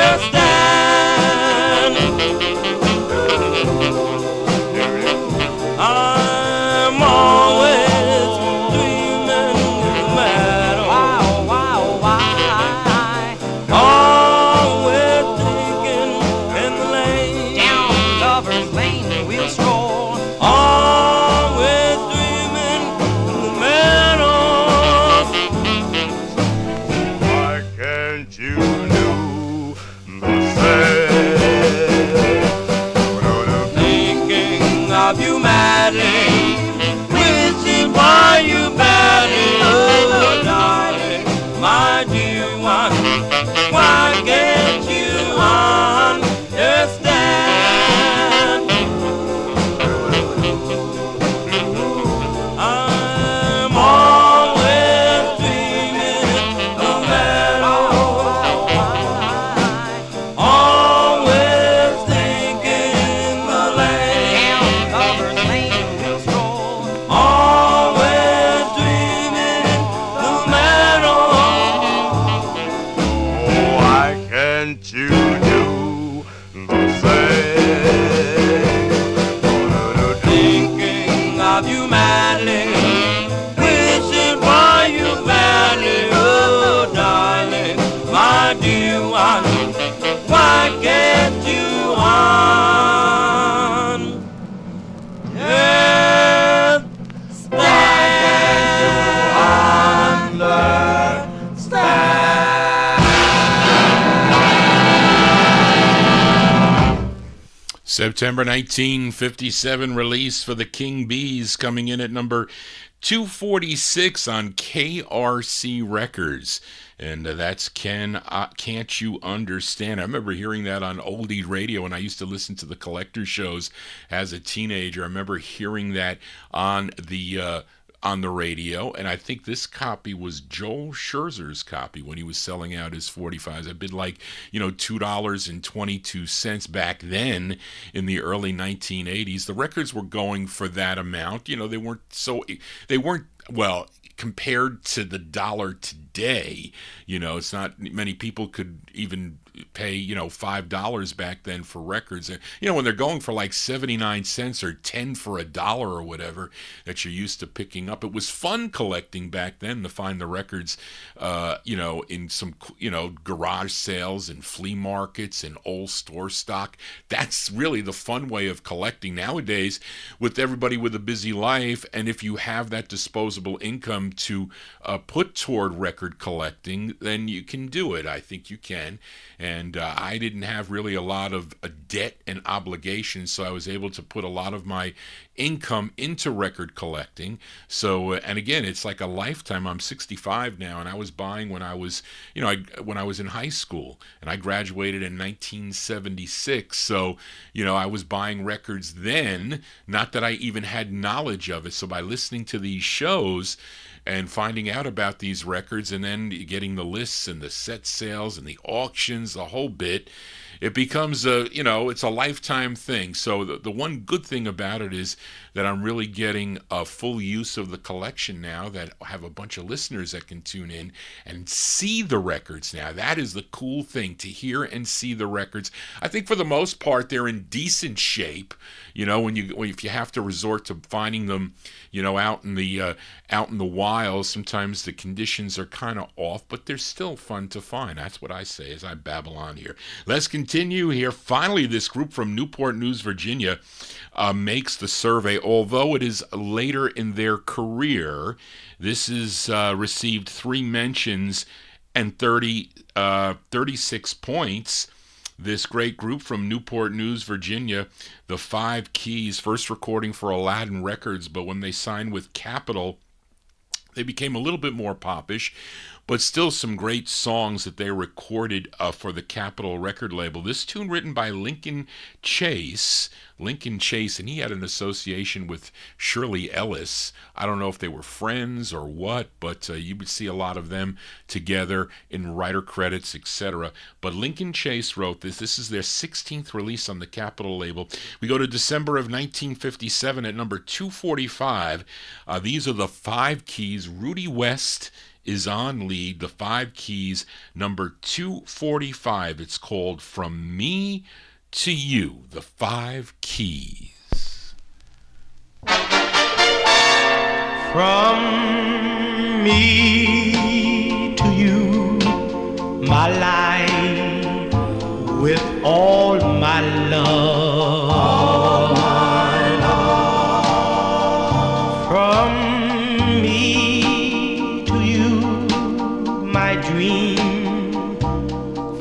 I'm always dreaming in the meadow. Always thinking in the lane. Down Lover's Lane we'll stroll. Always dreaming in the meadows. Why can't you do the same? Thinking of you madly, wishing for you badly. Oh, darling, my dear one, why can't you understand? I'm always dreaming the meadow, always thinking the lane, Lover's Lane we'll stroll. always dreaming the meadow. Oh, why can't you do the same? Thinking of you madly, wishing for you badly. Oh, darling, my dear one, why can't you September 1957 release for the King Bees, coming in at number 246 on KRC Records. And that's Can't You Understand? I remember hearing that on oldie radio when I used to listen to the collector shows as a teenager. I remember hearing that on the radio, and I think this copy was Joel Scherzer's copy when he was selling out his 45s. It'd been like, $2.22 back then in the early 1980s. The records were going for that amount. They weren't well, compared to the dollar today, it's not many people could even pay, $5 back then for records. When they're going for like 79 cents or 10 for $1 or whatever that you're used to picking up. It was fun collecting back then to find the records, in some, garage sales and flea markets and old store stock. That's really the fun way of collecting nowadays with everybody with a busy life. And if you have that disposable income to put toward record collecting, then you can do it. I think you can. And I didn't have really a lot of debt and obligations, so I was able to put a lot of my income into record collecting. So, and again, it's like a lifetime. I'm 65 now, and I was buying when I was, when I was in high school, and I graduated in 1976. So, I was buying records then, not that I even had knowledge of it. So by listening to these shows and finding out about these records and then getting the lists and the set sales and the auctions, the whole bit, it becomes it's a lifetime thing. So the one good thing about it is that I'm really getting a full use of the collection now, that I have a bunch of listeners that can tune in and see the records now. That is the cool thing, to hear and see the records. I think for the most part they're in decent shape. If you have to resort to finding them, out in the wild, sometimes the conditions are kind of off, but they're still fun to find. That's what I say as I babble on here. Let's continue continue here, finally, this group from Newport News, Virginia, makes the survey. Although it is later in their career, this is received 3 mentions and 36 points. This great group from Newport News, Virginia, the Five Keys, first recording for Aladdin Records, but when they signed with Capitol, they became a little bit more popish, but still some great songs that they recorded for the Capitol record label. This tune written by Lincoln Chase, and he had an association with Shirley Ellis. I don't know if they were friends or what, but you would see a lot of them together in writer credits, etc. But Lincoln Chase wrote this. This is their 16th release on the Capitol label. We go to December of 1957 at number 245. These are the Five Keys. Rudy West is on lead. The Five Keys, number 245. It's called From Me to You, the Five Keys. From me to you, my life, with all my love. All my love. From me to you, my dream,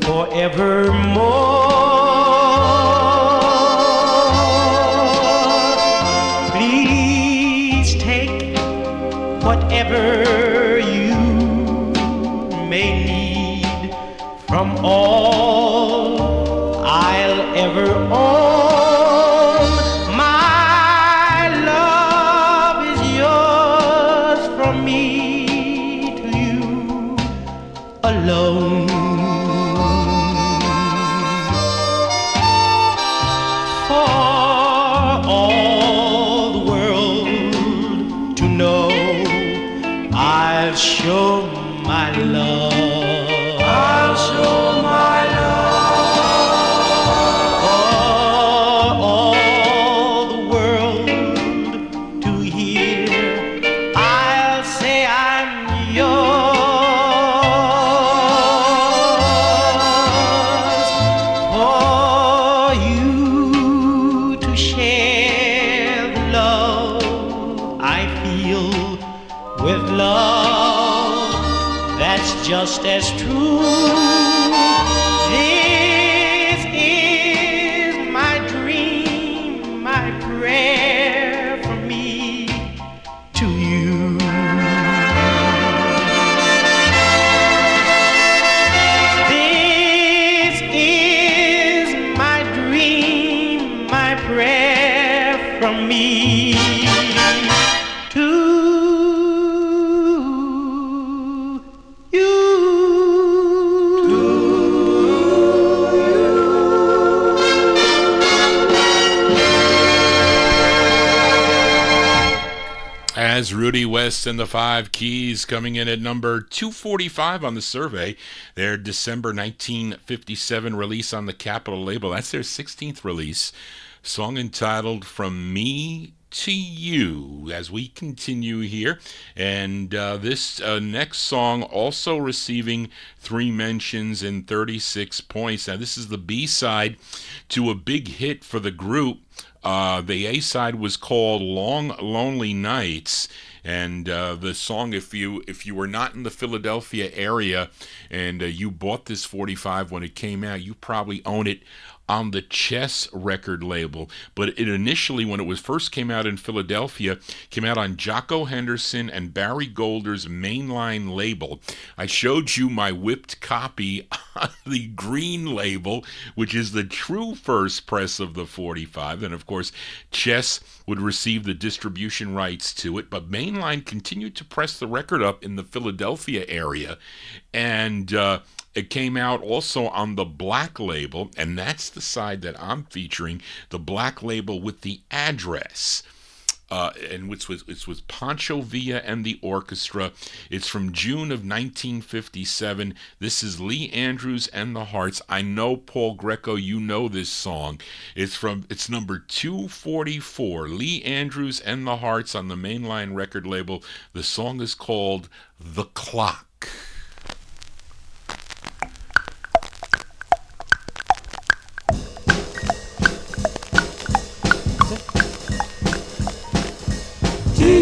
forevermore. Whatever you may need from all I'll ever own, my love is yours from me to you alone. For all the world to know, I'll show my love. I'll show my love. For all the world to hear, I'll say I'm yours. For you to share the love I feel with love that's just as true. This is my dream, my prayer from me to you. This is my dream, my prayer from me to As Rudy West and the Five Keys coming in at number 245 on the survey, their December 1957 release on the Capitol label. That's their 16th release. Song entitled From Me to You, as we continue here. And this next song also receiving 3 mentions and 36 points. Now, this is the B-side to a big hit for the group. The A-side was called Long Lonely Nights, and the song, if you were not in the Philadelphia area and you bought this 45 when it came out, you probably own it on the Chess record label. But it initially, when it was first came out in Philadelphia, came out on Jocko Henderson and Barry Golder's mainline label. I showed you my whipped copy on the green label, which is the true first press of the 45. And of course, Chess would receive the distribution rights to it, but mainline continued to press the record up in the Philadelphia area, and it came out also on the black label, and that's the side that I'm featuring, the black label with the address. And it's with Pancho Villa and the orchestra. It's from June of 1957. This is Lee Andrews and the Hearts. I know, Paul Greco, you know this song. It's number 244. Lee Andrews and the Hearts on the mainline record label. The song is called The Clock.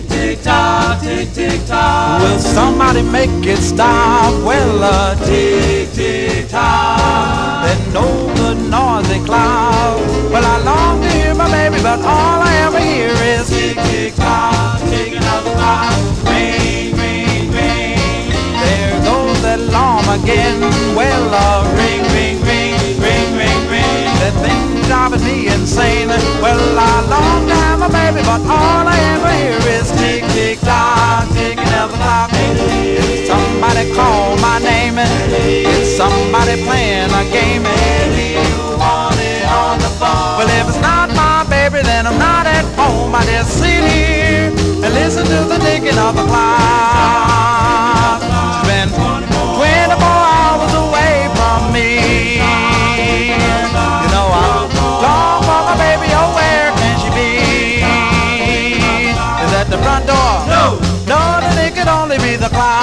tick-tock, tick-tick-tock. Will somebody make it stop? Well, tick-tick-tock. That no good noisy cloud. Well, I long to hear my baby, but all I ever hear is tick-tick-tock, ticking of the clock. Rain, rain, rain. there goes that alarm again. Well, ring, ring, ring, ring, ring, ring. That thing driving me insane. Well, I long to have a baby, but all I ever hear is tick, tick, tock, ticking of the clock. If somebody call my name, it's somebody playing a game. You want it on the phone. Well, if it's not my baby, then I'm not at home. I just sit here and listen to the ticking of the clock. She's been 24 hours away from me. You know I'm long for my baby, oh where can she be? Is that the front door? No. No, then it could only be the clock.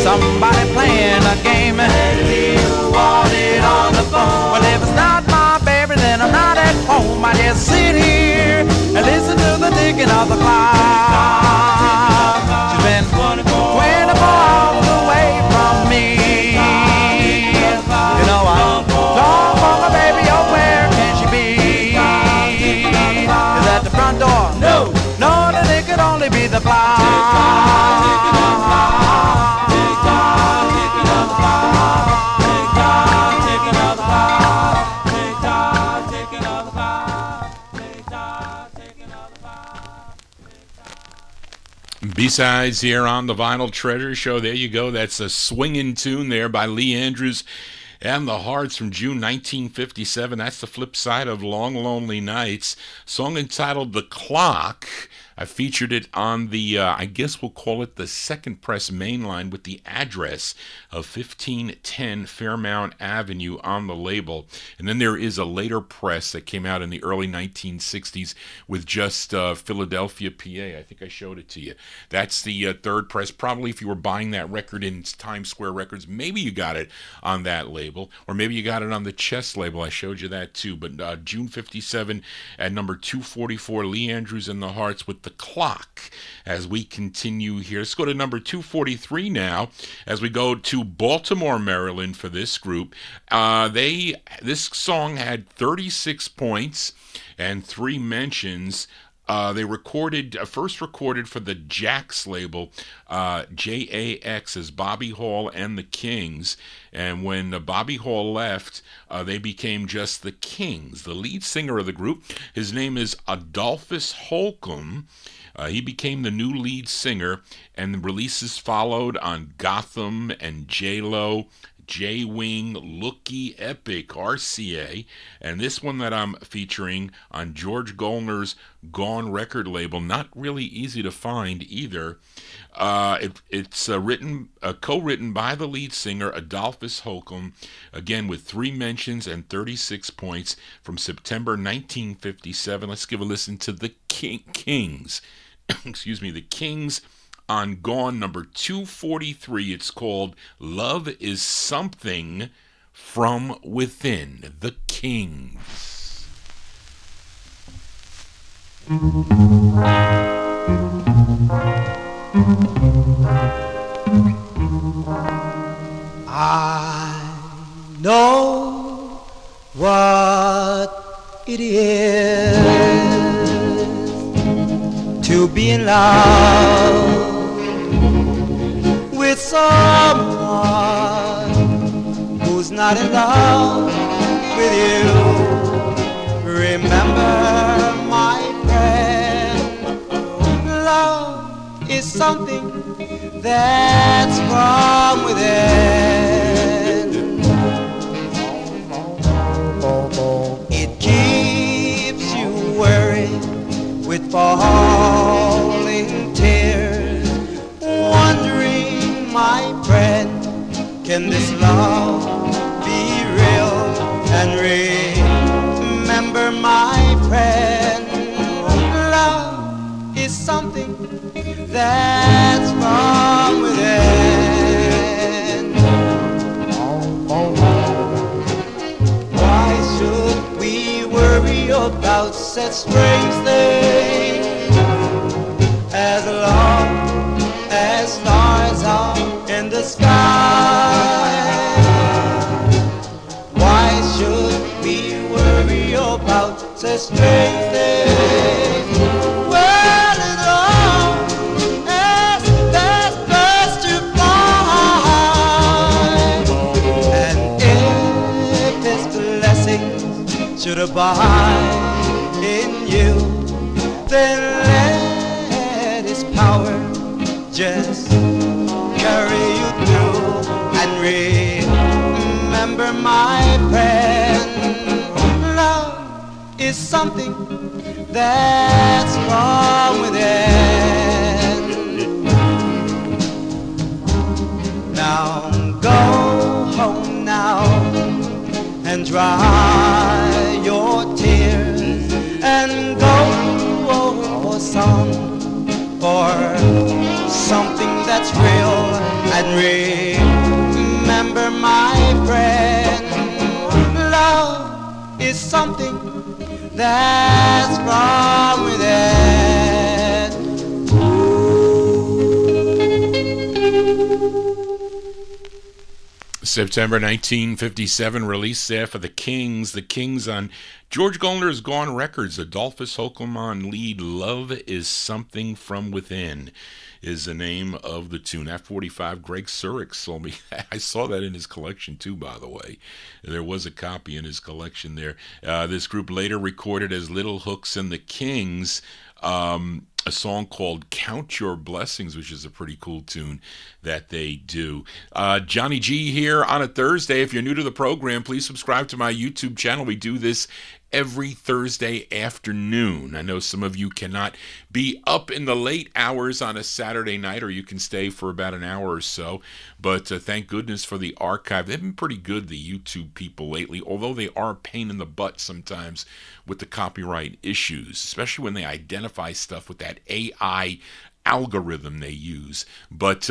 Somebody playing a game. You want it on the phone. Well, if it's not my baby, then I'm not at home. I just sit here and listen to the ticking of the clock. She's been 24 hours away from me. You know I'm long for my baby, oh where can she be? Is that the front door? No. No, then it could only be the clock. B-sides here on the Vinyl Treasure Show. There you go. That's a swinging tune there by Lee Andrews and the Hearts from June 1957. That's the flip side of Long Lonely Nights. Song entitled The Clock. I featured it on the, I guess we'll call it the second press mainline with the address of 1510 Fairmount Avenue on the label. And then there is a later press that came out in the early 1960s with just Philadelphia, PA. I think I showed it to you. That's the third press. Probably if you were buying that record in Times Square Records, maybe you got it on that label, or maybe you got it on the Chess label. I showed you that too. But June 57 at number 244, Lee Andrews and the Hearts with The Clock. As we continue here, let's go to number 243 now as we go to Baltimore, Maryland for this group. This song had 36 points and 3 mentions. They first recorded for the Jax label, JAX, as Bobby Hall and the Kings. And when Bobby Hall left, they became just the Kings. The lead singer of the group, his name is Adolphus Holcomb. He became the new lead singer, and the releases followed on Gotham and J-Lo, J-Wing, Looky, Epic, RCA, and this one that I'm featuring on George Gollner's Gone record label, not really easy to find either. It's co-written by the lead singer Adolphus Holcomb, again with 3 mentions and 36 points from September 1957. Let's give a listen to the Kings. Excuse me, the Kings on Gone, number 243. It's called Love is Something from Within. The Kings. I know what it is to be in love with someone who's not in love with you. Remember, my friend, love is something that's from within. love, be real and remember, my friend, love is something that's from within. Why should we worry about such strange things as long as stars are in the sky? Why should we worry about such strange things? Well, as long as there's birds to fly, and if His blessings should abide in you, then let His power just carry you through. And remember, my friend, love is something that's from within. Now go home now and dry your tears, and go for something that's real. And remember, my friend, love is something that's from within. September 1957, release there for the Kings. The Kings on George Golner's Gone Records. Adolphus Hokelman lead. Love is Something from Within is the name of the tune. At 45, Greg Surik sold me. I saw that in his collection too, by the way. There was a copy in his collection there. This group later recorded as Little Hooks and the Kings a song called Count Your Blessings, which is a pretty cool tune that they do. Johnny G here on a Thursday. If you're new to the program, please subscribe to my YouTube channel. We do this every Thursday afternoon. I know some of you cannot be up in the late hours on a Saturday night, or you can stay for about an hour or so, but thank goodness for the archive. They've been pretty good, the YouTube people, lately, although they are a pain in the butt sometimes with the copyright issues, especially when they identify stuff with that AI algorithm they use. But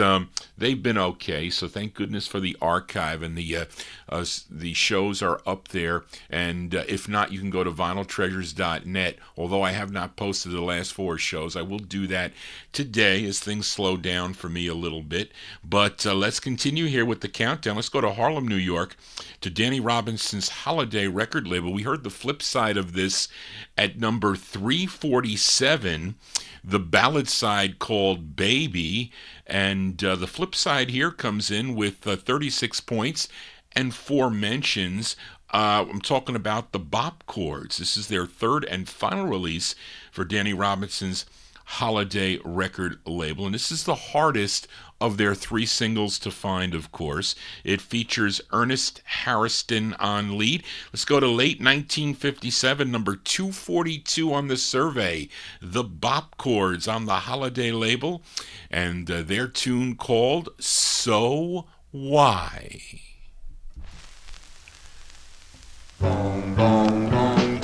they've been okay, so thank goodness for the archive, and the shows are up there. And if not, you can go to vinyltreasures.net. Although I have not posted the last 4 shows, I will do that today as things slow down for me a little bit. But let's continue here with the countdown. Let's go to Harlem, New York, to Danny Robinson's Holiday record label. We heard the flip side of this at number 347, the ballad side called Baby, and the flip side here comes in with 36 points and 4 mentions. I'm talking about the Bop Chords. This is their third and final release for Danny Robinson's Holiday record label, and this is the hardest of their 3 singles to find, of course. It features Ernest Harrison on lead. Let's go to late 1957, number 242 on the survey, the Bop Chords on the Holiday label, and their tune called So Why. Boom, boom, boom,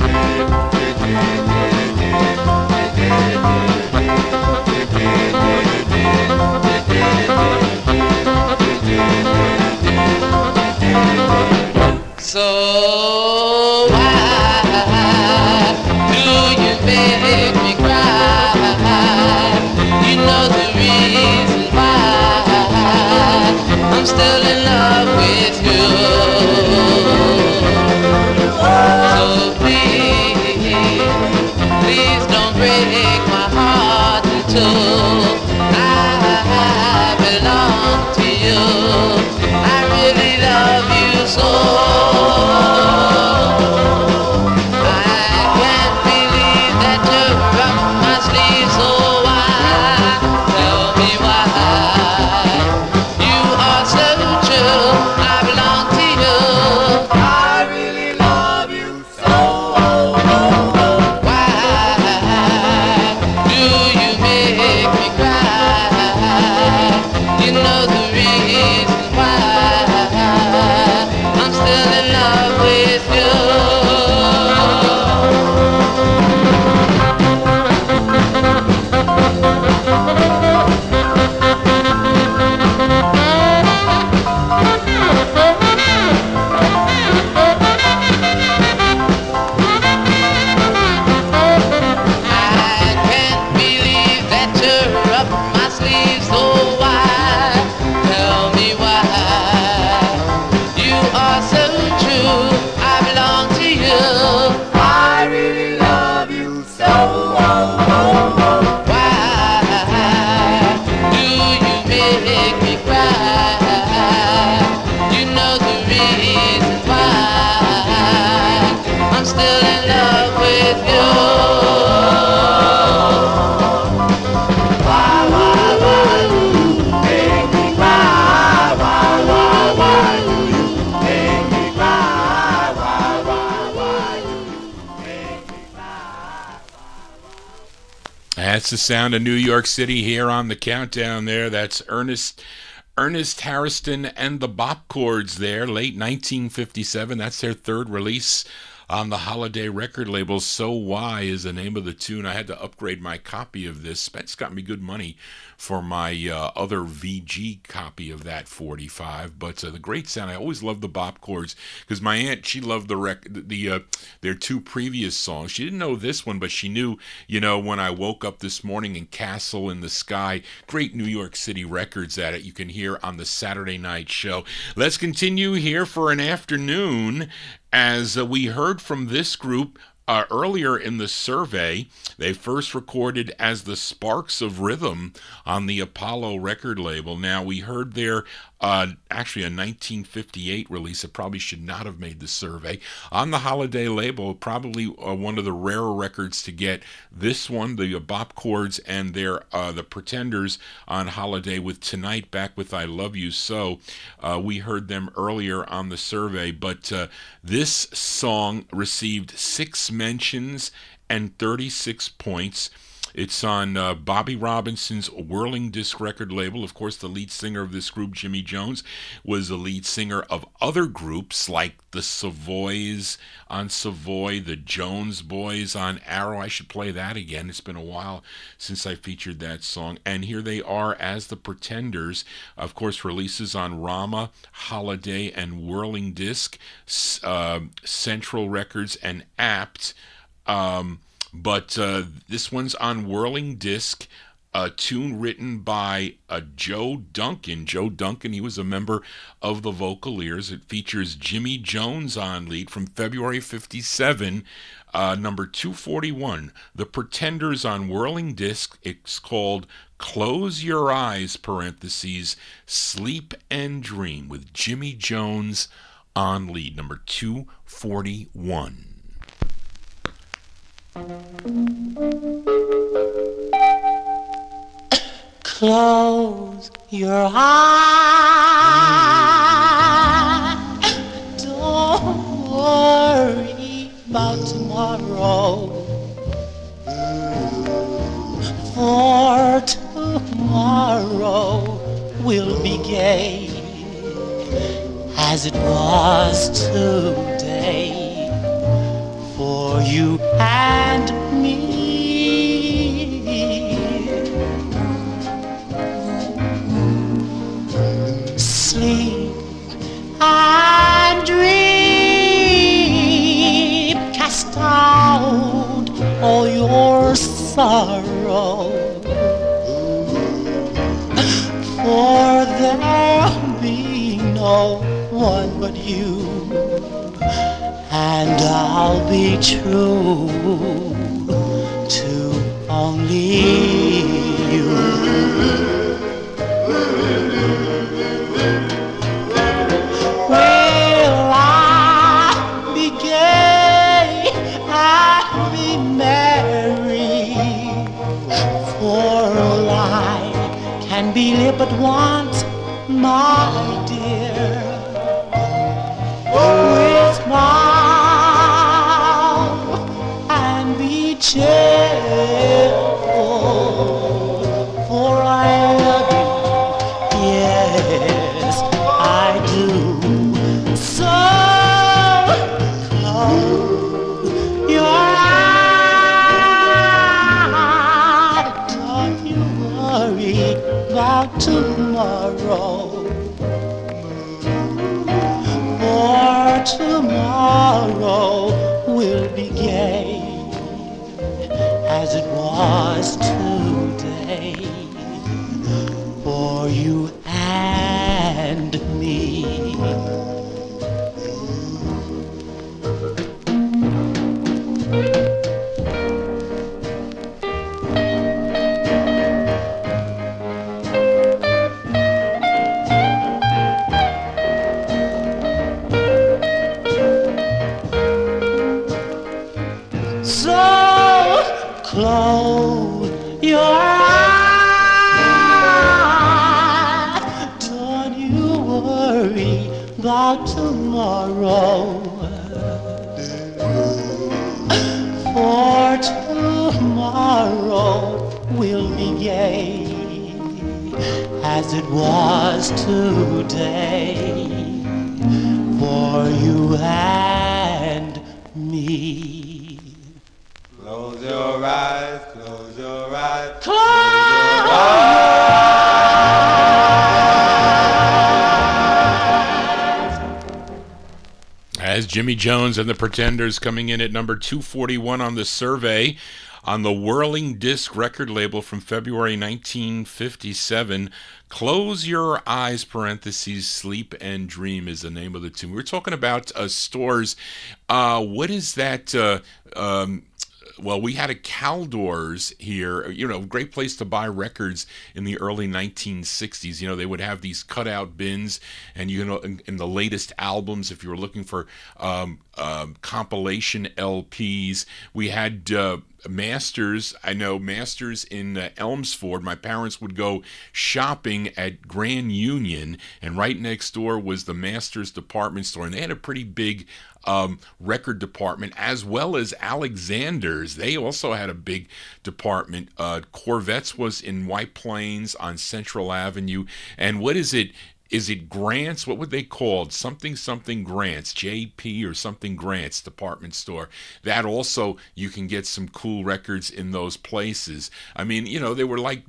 So why do you make me cry? You know the reason why I'm still in love with you. So please don't break my heart in two. I belong to you. I really love you so. reasons why I'm still in love with you. Why do you make me cry? Why do you make me cry? Why do you make me cry? That's the sound of New York City here on the countdown there. That's Ernest Harrison and the Bop Chords there, late 1957. That's their third release on the Holiday record label. So Why is the name of the tune. I had to upgrade my copy of this. Spence got me good money for my other VG copy of that 45. But the great sound. I always loved the Bop Chords because my aunt, she loved their two previous songs. She didn't know this one, but she knew, When I Woke Up This Morning and Castle in the Sky. Great New York City records that you can hear on the Saturday night show. Let's continue here for an afternoon as we heard from this group earlier in the survey. They first recorded as the Sparks of Rhythm on the Apollo record label. Now, we heard their actually a 1958 release. It probably should not have made the survey. On the Holiday label, probably one of the rarer records to get. This one, the Bop Chords and their the Pretenders on Holiday with Tonight Back with I Love You So. We heard them earlier on the survey, but this song received 6 mentions and 36 points. It's on Bobby Robinson's Whirling Disc record label. Of course, the lead singer of this group, Jimmy Jones, was the lead singer of other groups like the Savoys on Savoy, the Jones Boys on Arrow. I should play that again. It's been a while since I featured that song. And here they are as the Pretenders. Of course, releases on Rama, Holiday, and Whirling Disc, Central Records, and Apt. But this one's on Whirling Disc, a tune written by Joe Duncan. Joe Duncan, he was a member of the Vocaliers. It features Jimmy Jones on lead from February 57, number 241. The Pretenders on Whirling Disc. It's called Close Your Eyes, parentheses, Sleep and Dream, with Jimmy Jones on lead, number 241. Close your eyes. Don't worry about tomorrow. For tomorrow will be gay as it was today. For you and me. Sleep and dream, cast out all your sorrow, for there'll be no one but you. And I'll be true to only you. Will I be gay and be merry? For life can be lived but once, my dear. With smile and be cheerful, for I love you, yes, I do. So close your eyes, don't you worry about tomorrow. For tomorrow will be gay as it was today, for you and me. close your eyes. Don't you worry about tomorrow, for tomorrow will be gay as it was today for you and me. Close your eyes, close your eyes. As Jimmy Jones and the Pretenders coming in at number 241 on the survey on the Whirling Disc record label from February 1957. Close Your Eyes, parentheses, Sleep and Dream is the name of the tune. We were talking about stores. What is that? Well, we had a Caldors here, great place to buy records in the early 1960s. They would have these cutout bins, and in the latest albums, if you were looking for compilation LPs, we had Masters. I know Masters in Elmsford. My parents would go shopping at Grand Union, and right next door was the Masters department store, and they had a pretty big record department, as well as Alexander's. They also had a big department. Corvettes was in White Plains on Central Avenue. And what is it? Is it Grant's? What would they call it? Something Grant's, JP or something Grant's department store. That also, you can get some cool records in those places. I mean, they were like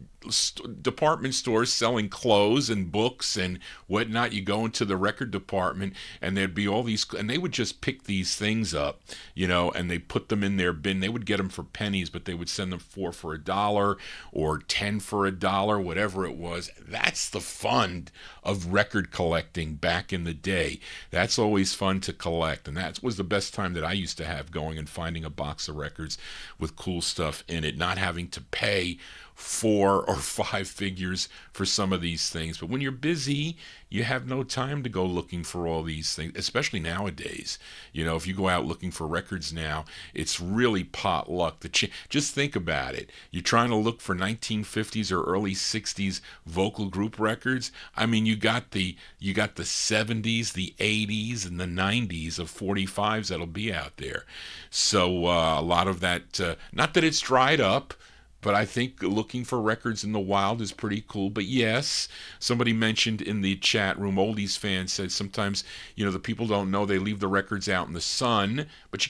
department stores selling clothes and books and whatnot. You go into the record department and there'd be all these, and they would just pick these things up, and they put them in their bin. They would get them for pennies, but they would send them for $1 or 10 for $1, whatever it was. That's the fun of record collecting back in the day. That's always fun to collect, and that was the best time that I used to have, going and finding a box of records with cool stuff in it, not having to pay 4 or 5 figures for some of these things. But when you're busy, you have no time to go looking for all these things, especially nowadays. If you go out looking for records now, it's really pot luck. Just think about it. You're trying to look for 1950s or early 60s vocal group records. I mean, you got the 70s, the 80s, and the 90s of 45s that'll be out there. So a lot of that, not that it's dried up, but I think looking for records in the wild is pretty cool. But yes, somebody mentioned in the chat room, Oldies fan said sometimes, the people don't know they leave the records out in the sun. But you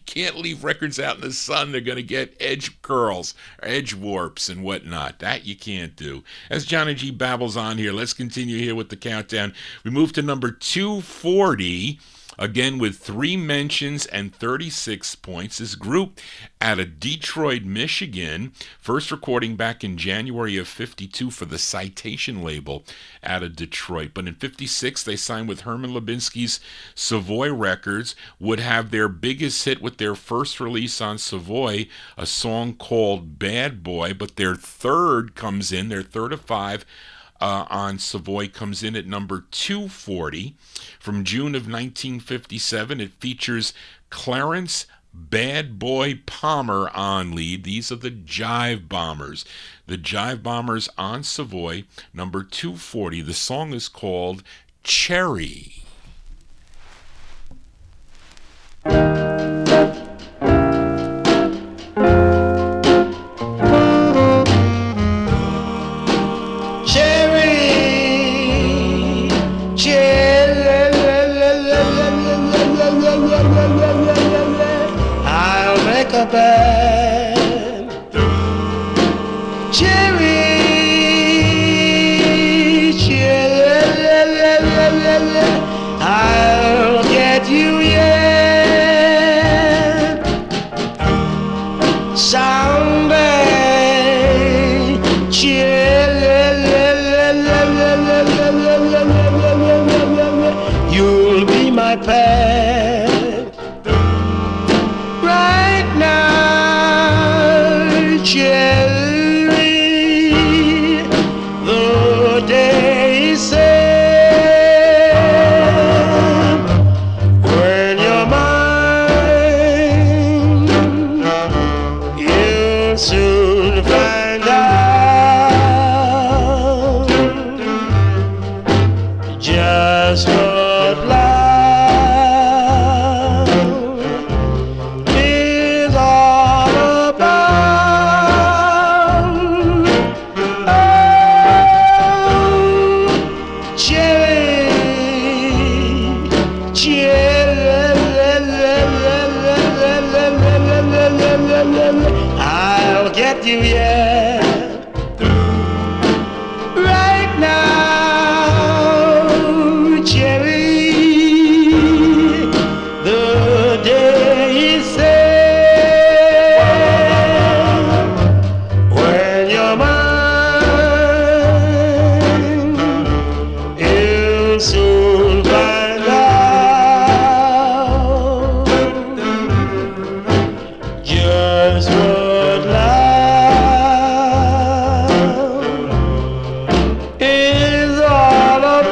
can't leave records out in the sun. They're going to get edge curls, edge warps, and whatnot. That you can't do. As Johnny G babbles on here, let's continue here with the countdown. We move to number 240. Again, with 3 mentions and 36 points. This group out of Detroit, Michigan, first recording back in January of 52 for the Citation label out of Detroit. But in 56, they signed with Herman Lubinsky's Savoy Records, would have their biggest hit with their first release on Savoy, a song called Bad Boy. But their third of 5, on Savoy comes in at number 240. From June of 1957, it features Clarence Bad Boy Palmer on lead. These are the Jive Bombers. The Jive Bombers on Savoy, number 240. The song is called Cherry. A band. Cherry, I'll get you yet. Someday, you'll be my pet. Cherry, the day is sad when you're mine. I'll get you, yeah. Right now, cherry, the day is sad when you're mine. You'll soon find out just what love is all about.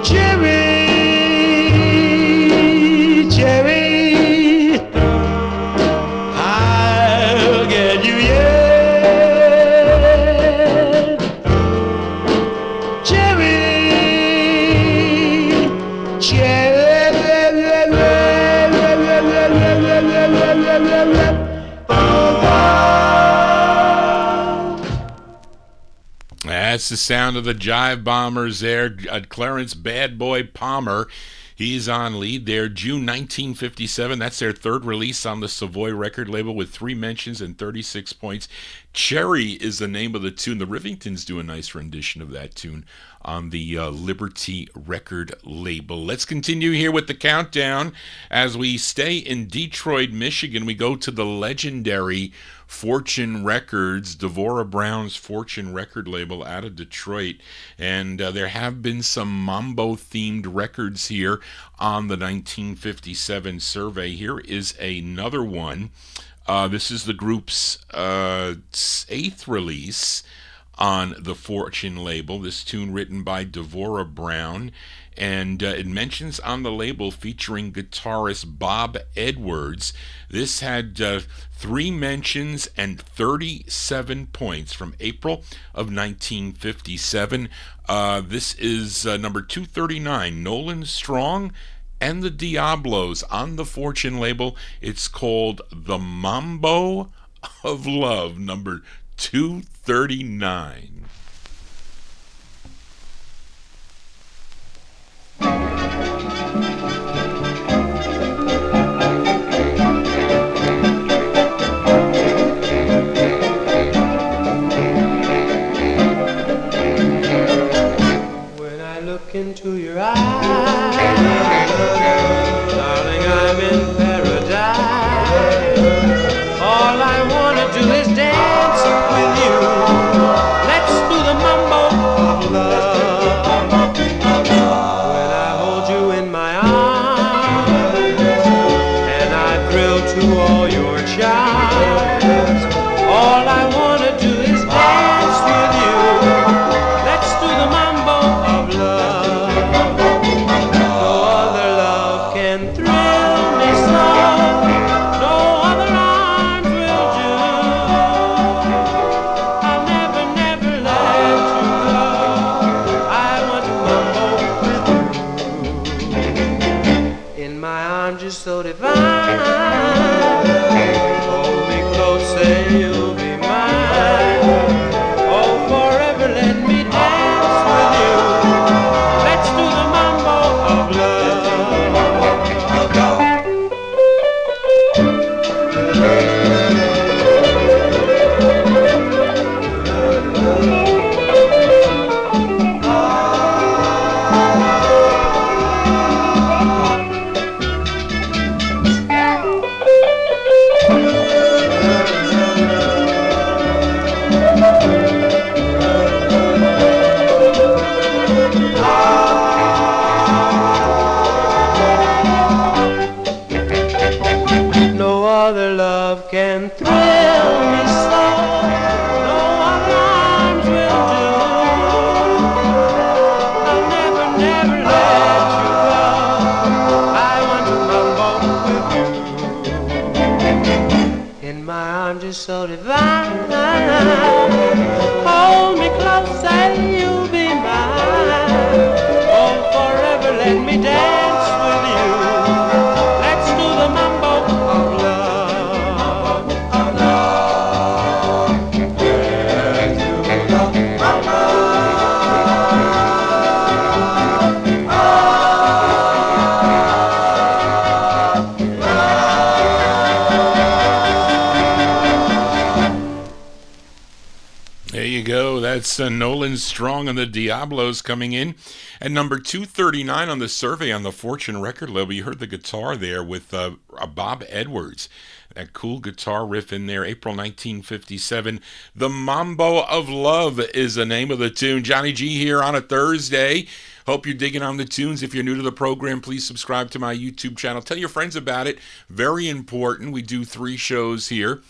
Cherry, cherry, I'll get you, yeah. Cherry, That's the sound of the Jive Bombers there. Clarence Bad Boy Palmer. He's on lead there. June 1957. That's their third release on the Savoy record label with 3 mentions and 36 points. Cherry is the name of the tune. The Rivingtons do a nice rendition of that tune on the Liberty record label. Let's continue here with the countdown. As we stay in Detroit, Michigan, we go to the legendary Fortune Records, Devorah Brown's Fortune record label out of Detroit. And there have been some mambo-themed records here on the 1957 survey. Here is another one. This is the group's 8th release on the Fortune label. This tune written by Devorah Brown, and it mentions on the label featuring guitarist Bob Edwards. This had 3 mentions and 37 points from April of 1957. This is number 239, Nolan Strong and the Diablos on the Fortune label. It's called The Mambo of Love, number 239. When I look into your eyes, darling, I'm in paradise. All I wanna do is dance with you. Let's do the mambo of love. When I hold you in my arms and I thrill to all your charms, all I wanna do is dance with you. Let's do the mambo of love. No other love can thrill me so. No other arms will do. I'll never, never let you go. I want to mambo with you. In my arms you're so divine. Hold me close, say you'll be mine. Oh, forever let me dance with you. Let's do the mambo of love. No other love can thrill me so. No other arms will do. I'll never, never let you go. I want to mambo with you. In my arms you're so divine. Hold me close and you'll be mine. Nolan Strong and the Diablos coming in. And number 239 on the survey on the Fortune record label. You heard the guitar there with Bob Edwards. That cool guitar riff in there, April 1957. The Mambo of Love is the name of the tune. Johnny G here on a Thursday. Hope you're digging on the tunes. If you're new to the program, please subscribe to my YouTube channel. Tell your friends about it. Very important. We do 3 shows here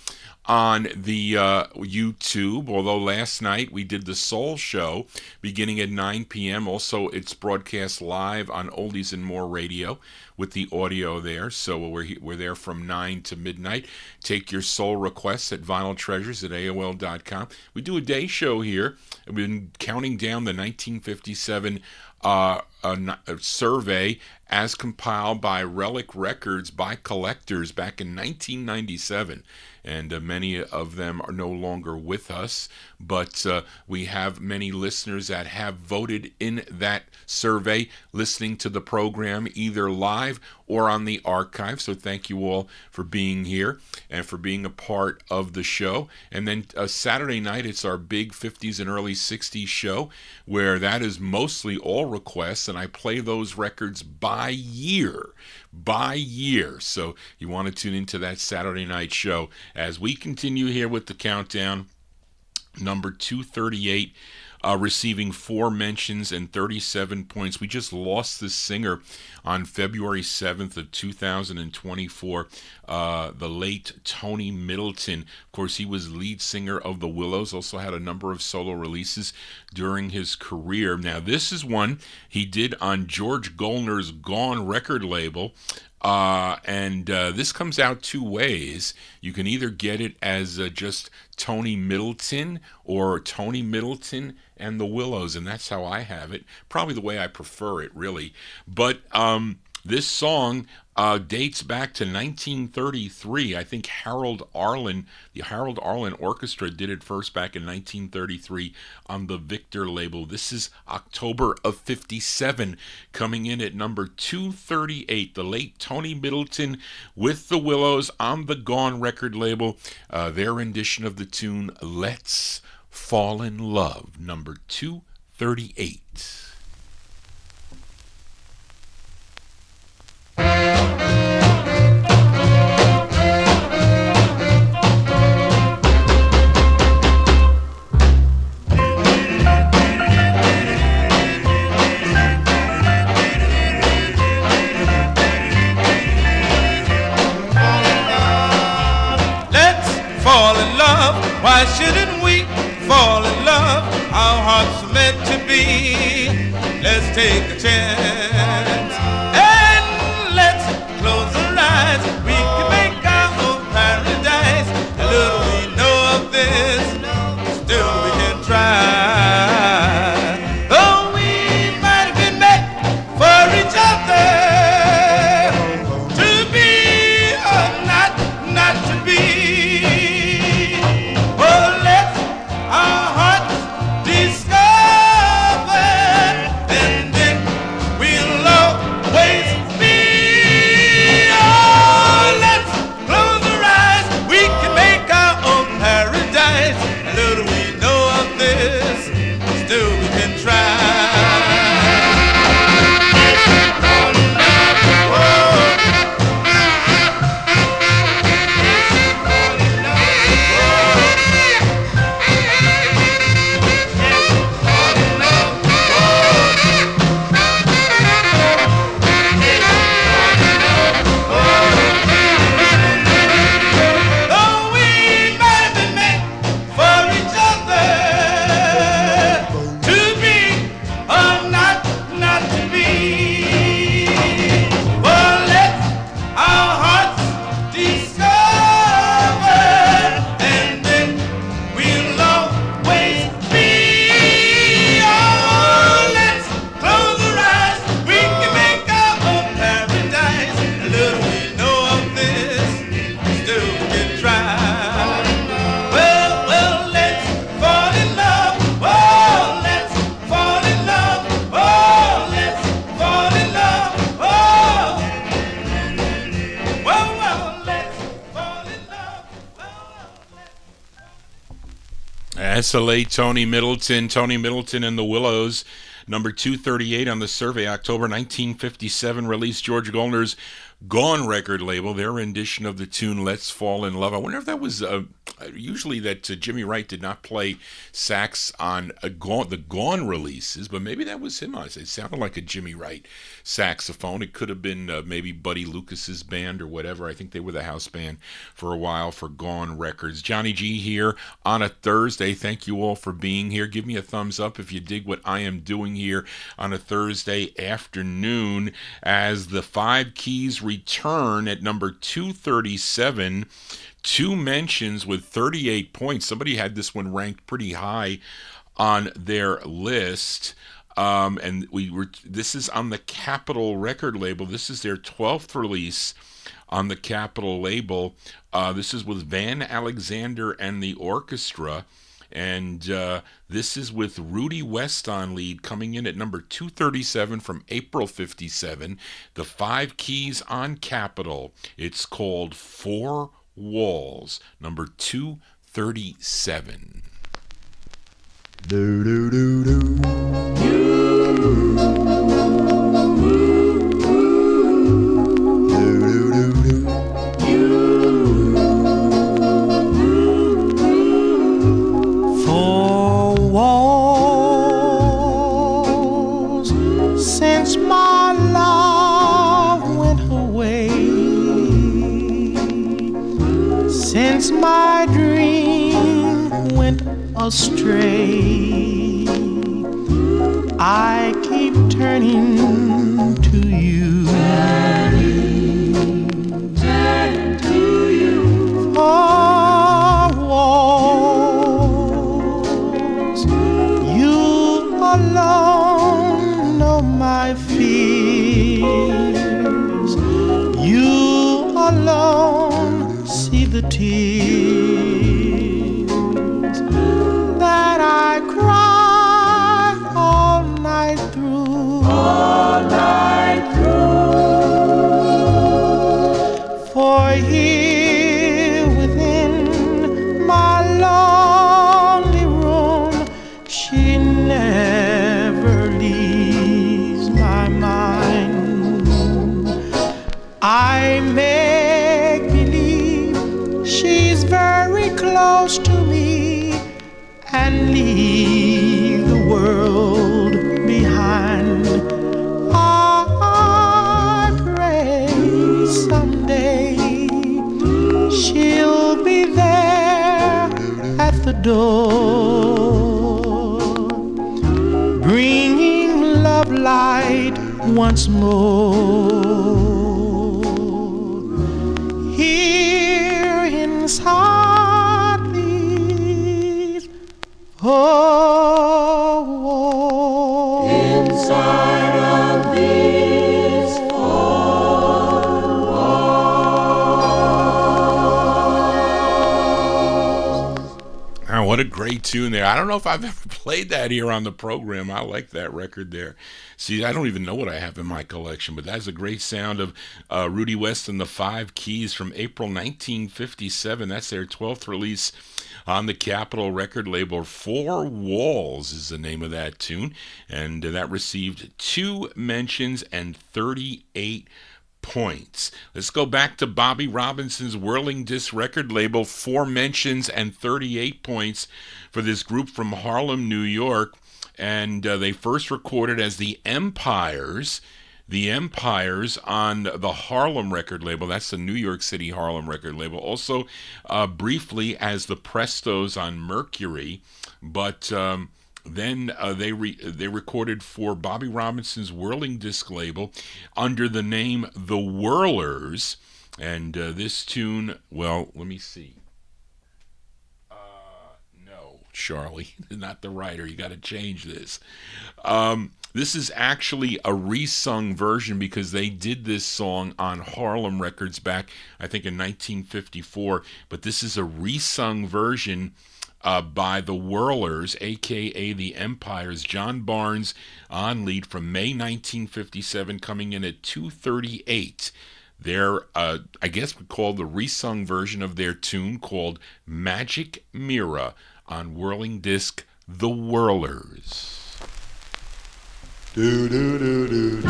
on the YouTube, although last night we did the Soul Show beginning at 9 p.m. Also, it's broadcast live on Oldies and More Radio with the audio there. So we're there from 9 to midnight. Take your soul requests at vinyltreasures at AOL.com. We do a day show here. We've been counting down the 1957 survey as compiled by Relic Records by collectors back in 1997. And many of them are no longer with us, but we have many listeners that have voted in that survey, listening to the program either live or on the archive. So thank you all for being here and for being a part of the show. And then Saturday night, it's our big 50s and early 60s show, where that is mostly all requests, and I play those records by year. So you want to tune into that Saturday night show as we continue here with the countdown. Number 238, receiving 4 mentions and 37 points. We just lost this singer on February 7th of 2024, the late Tony Middleton. Of course, he was lead singer of the Willows, also had a number of solo releases during his career. Now, this is one he did on George Gollner's Gone record label. And this comes out 2 ways. You can either get it as just Tony Middleton or Tony Middleton and the Willows, and that's how I have it. Probably the way I prefer it, really. But this song dates back to 1933. I think the Harold Arlen Orchestra did it first back in 1933 on the Victor label. This is October of 57, coming in at number 238. The late Tony Middleton with the Willows on the Gone record label. Their rendition of the tune Let's Fall in Love, number 238. Why shouldn't we fall in love? Our hearts are meant to be. Let's take a chance and let's close our eyes. We can make our own paradise. A little we know of this, still we can try. Though we might have been meant for each other, to be or not to be. Our hearts discover, and then we That's the late Tony Middleton. Tony Middleton and the Willows, number 238 on the survey, October 1957, released George Goldner's Gone record label, their rendition of the tune Let's Fall in Love. I wonder if that was, usually that Jimmy Wright did not play sax on the Gone releases, but maybe that was him. It sounded like a Jimmy Wright saxophone. It could have been maybe Buddy Lucas's band or whatever. I think they were the house band for a while for Gone Records. Johnny G here on a Thursday. Thank you all for being here. Give me a thumbs up if you dig what I am doing here on a Thursday afternoon as the Five Keys return at number 237. Two mentions with 38 points. Somebody had this one ranked pretty high on their list. And this is on the Capitol record label. This is their 12th release on the Capitol label. This is with Van Alexander and the orchestra. And this is with Rudy West on lead, coming in at number 237 from April 57. The Five Keys on Capitol. It's called Four Walls, number 237. Do do do do. Four walls since my love went away, since my dream went astray, I keep turning to you, turning to you. Four walls, you alone know my fears, you alone see the tears that I cry all night through, all night through. For here within my lonely room, she never leaves my mind. I make believe she's very close to me and leave the world behind. I pray someday she'll be there at the door, bringing love light once more. Here inside these four walls, inside of these four walls. Oh, what a great tune there. I don't know if I've ever played that here on the program. I like that record there. See, I don't even know what I have in my collection, but that's a great sound of Rudy West and the Five Keys from April 1957. That's their 12th release on the Capitol record label. Four Walls is the name of that tune, and that received 2 mentions and 38 points. Let's go back to Bobby Robinson's Whirling Disc record label. 4 mentions and 38 points for this group from Harlem, New York. And they first recorded as the Empires on the Harlem record label. That's the New York City Harlem record label. Also, briefly as the Prestos on Mercury. But then they recorded for Bobby Robinson's Whirling Disc label under the name The Whirlers. And this tune, well, let me see. Charlie, not the writer. You got to change this. This is actually a resung version because they did this song on Harlem Records back, I think, in 1954. But this is a resung version by the Whirlers, a.k.a. the Empires. John Barnes on lead from May 1957, coming in at 238. They're, I guess we call the resung version of their tune called Magic Mirror on Whirling Disc, The Whirlers. Do do do do do.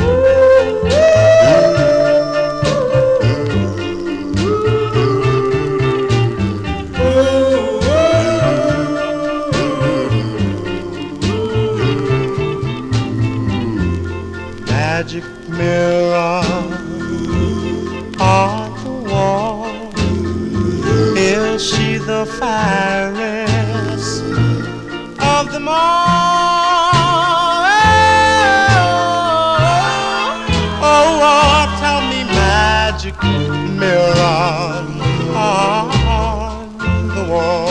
Magic mirror on the wall, is she the fairest of them all? Oh, tell me, magic mirror on the wall,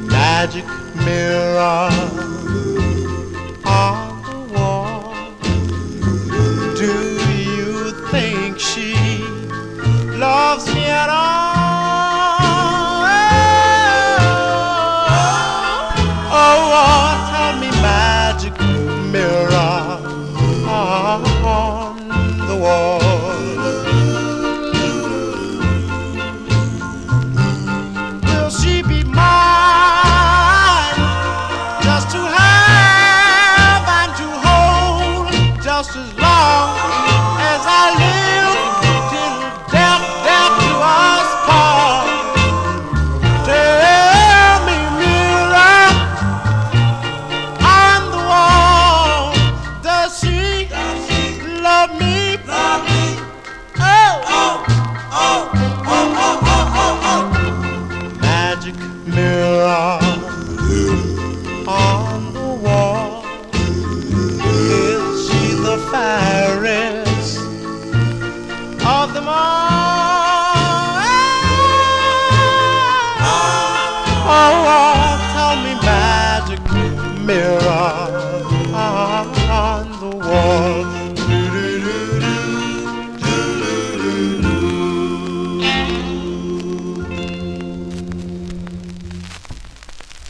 magic mirror on the wall, do you think she loves me at all? Oh, tell me, magic mirror on the wall, will she be mine, just to have and to hold, just as long as I live, till death do us part? Tell me, mirror on the wall, does she love me? Magic mirror on the wall, is she the fairest of them all? Oh, tell me, magic mirror on the wall.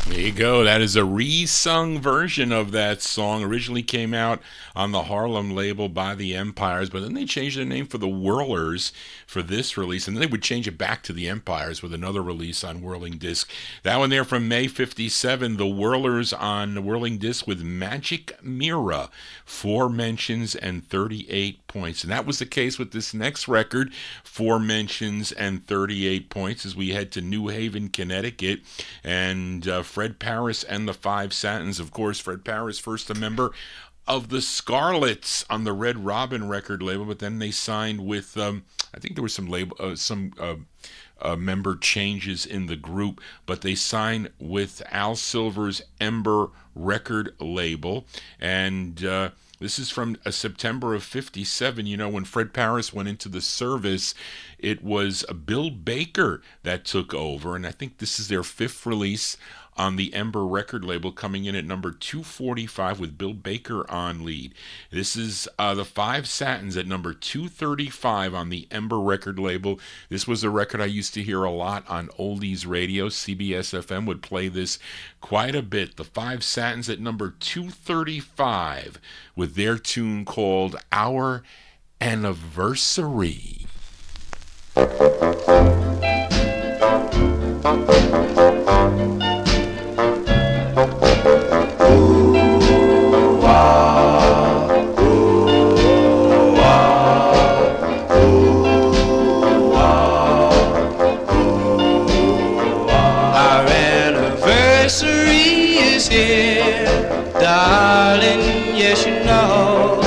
There you go. That is a re-sung version of that song. Originally came out on the Harlem label by the Empires, but then they changed their name for the Whirlers for this release, and then they would change it back to the Empires with another release on Whirling Disc. That one there from May 57, the Whirlers on Whirling Disc with Magic Mirror, 4 mentions and 38 points. And that was the case with this next record, 4 mentions and 38 points, as we head to New Haven, Connecticut, and Fred Paris and the Five Satins. Of course, Fred Paris, first a member of the Scarlets on the Red Robin record label, but then they signed with, I think there was some member changes in the group, but they signed with Al Silver's Ember record label, and this is from September of 57. You know, when Fred Paris went into the service, it was Bill Baker that took over, and I think this is their 5th release on the Ember record label, coming in at number 245 with Bill Baker on lead. This is the Five Satins at number 235 on the Ember record label. This was a record I used to hear a lot on oldies radio. CBS FM would play this quite a bit. The Five Satins at number 235 with their tune called Our Anniversary. Our anniversary is here, darling, yes you know.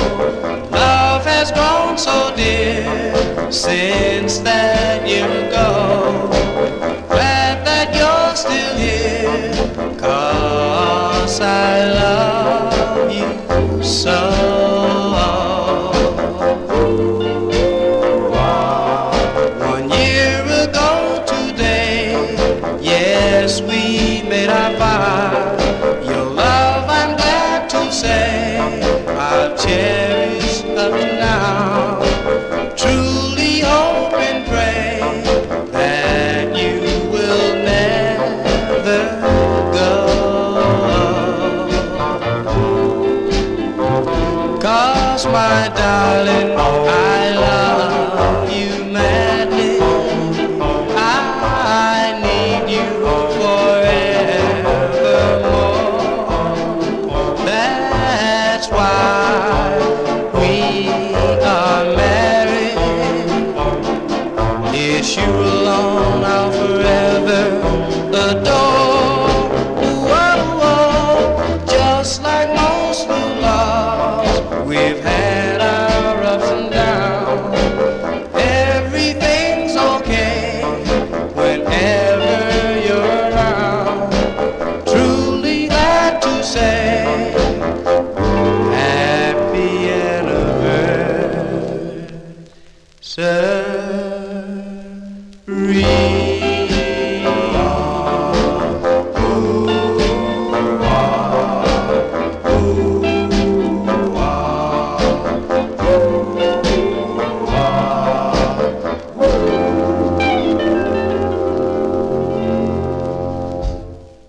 Love has grown so dear since that year ago. Glad that you're still here, 'cause I love you so. One year ago today, yes, we made our vow. Your love, I'm glad to say, I've cherished up to now. Truly hope and pray that you will never go. 'Cause my darling, I love you, man.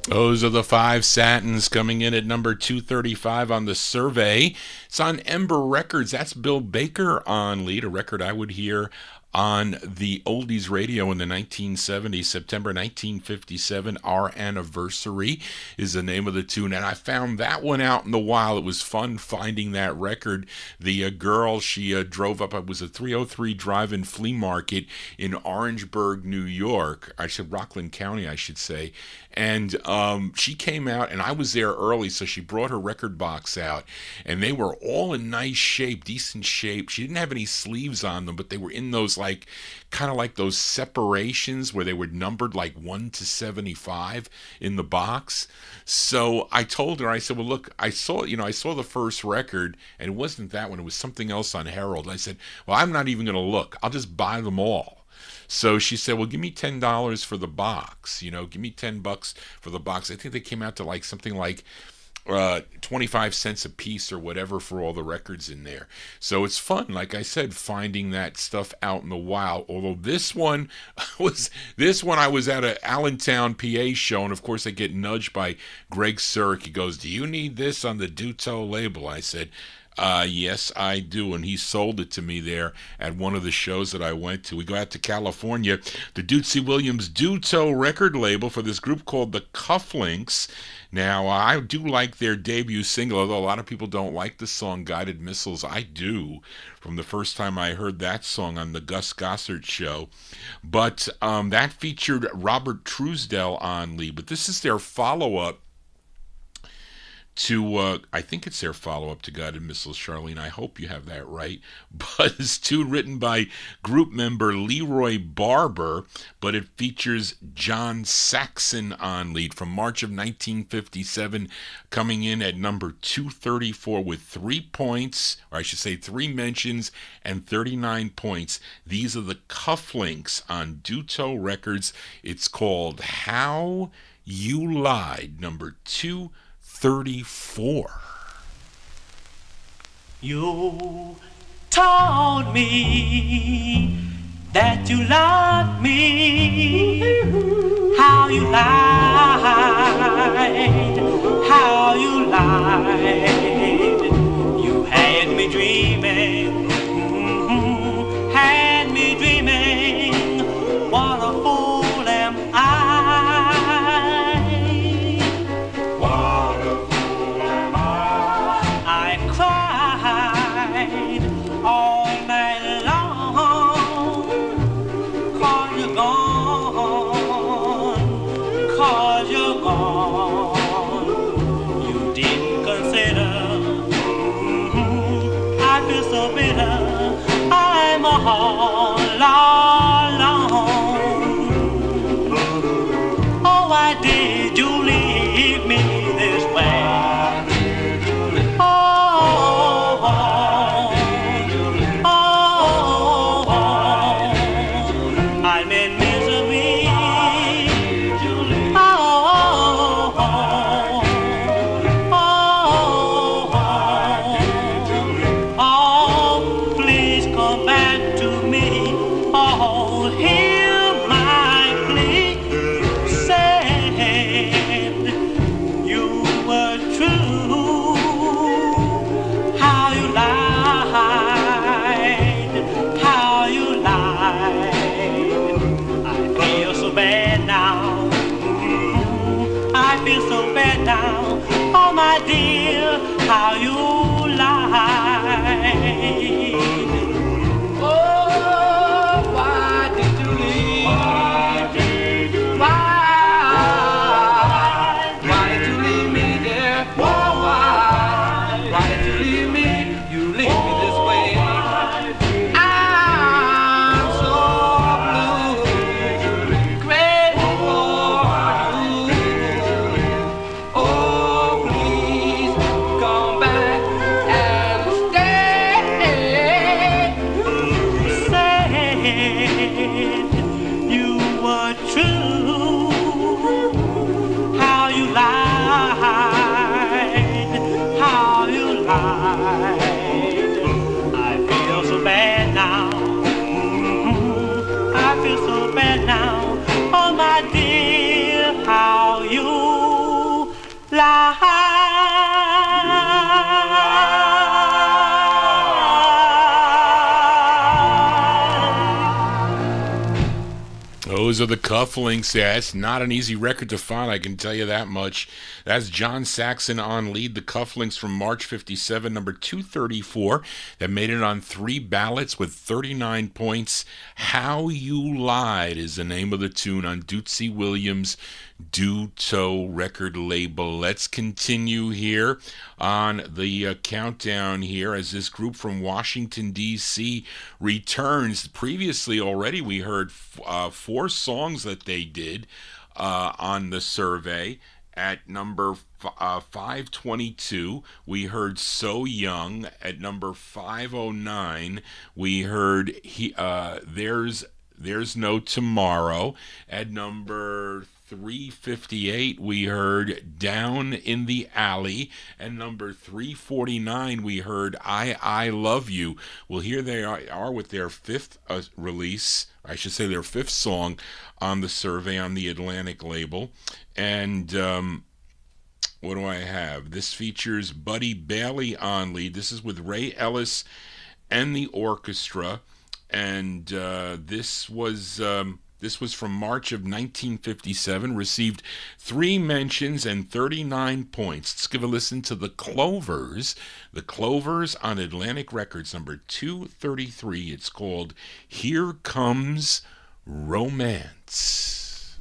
Those are the Five Satins coming in at number 235 on the survey. It's on Ember Records. That's Bill Baker on lead, a record I would hear on the oldies radio in the 1970s. September 1957, Our Anniversary is the name of the tune, and I found that one out in the wild. It was fun finding that record. The girl, she drove up, it was a 303 drive-in flea market in Orangeburg, New York. I said Rockland County, I should say. And she came out, and I was there early, so she brought her record box out, and they were all in nice shape, decent shape. She didn't have any sleeves on them, but they were in those, like, kind of like those separations where they were numbered like 1 to 75 in the box. So I told her, I said, well, look, I saw the first record, and it wasn't that one. It was something else on Herald. I said, well, I'm not even going to look. I'll just buy them all. So she said, well, give me $10 for the box. Give me $10 for the box. I think they came out to like something like 25 cents a piece or whatever for all the records in there. So it's fun, like I said, finding that stuff out in the wild. Although this one I was at a Allentown, PA show, and of course I get nudged by Greg Surik. He goes, do you need this on the Duto label? I said, yes, I do, and he sold it to me there at one of the shows that I went to. We go out to California, the Dootsy Williams Duto record label for this group called the Cufflinks. Now, I do like their debut single, although a lot of people don't like the song Guided Missiles. I do, from the first time I heard that song on the Gus Gossard show. But that featured Robert Truesdell on lead. But this is their follow-up to, I think it's their follow-up to Guided Missiles, Charlene. I hope you have that right. But it's tune written by group member Leroy Barber, but it features John Saxon on lead from March of 1957, coming in at number 234 with 3 points, or I should say 3 mentions and 39 points. These are the Cufflinks on Duto Records. It's called How You Lied, number 234. You told me that you loved me. How you lied, how you lied. You had me dreaming, had me dreaming. What a fool am I. All night long, 'cause you're gone, you didn't consider, I feel so bitter, I'm all alone. Oh, why did you leave me this way? Oh, my dear, how you lied. Oh, why did you leave? Why did you leave me, dear? Why did you leave me? You leave me this way. I'm so blue, crazy for you. Oh, please come back and stay. Those are the Cufflinks. Yeah, it's not an easy record to find, I can tell you that much. That's John Saxon on lead. The Cufflinks from March 57, number 234. That made it on 3 ballots with 39 points. How You Lied is the name of the tune on Dootsy Williams' Duto record label. Let's continue here on the countdown here as this group from Washington, D.C. returns. Previously already we heard 4 songs that they did on the survey. At number 522, we heard So Young. At number 509, we heard There's No Tomorrow. At number 358, we heard Down in the Alley. And number 349, we heard I Love You. Well, here they are with their 5th release, I should say their 5th song on the survey on the Atlantic label. And what do I have? This features Buddy Bailey on lead. This is with Ray Ellis and the orchestra. And this was from March of 1957, received 3 mentions and 39 points. Let's give a listen to The Clovers. The Clovers on Atlantic Records, number 233. It's called Here Comes Romance.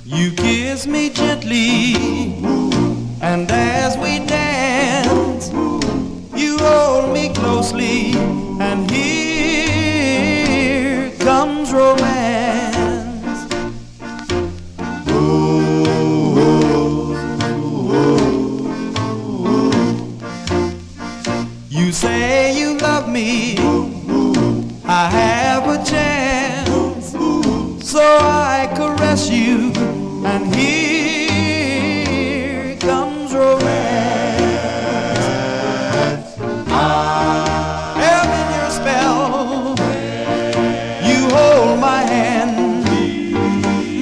You kiss me gently, and as we dance, you hold me closely, and here comes romance. You say you love me, I have a chance, so I caress you, and here comes romance. I'm in your spell. You hold my hand,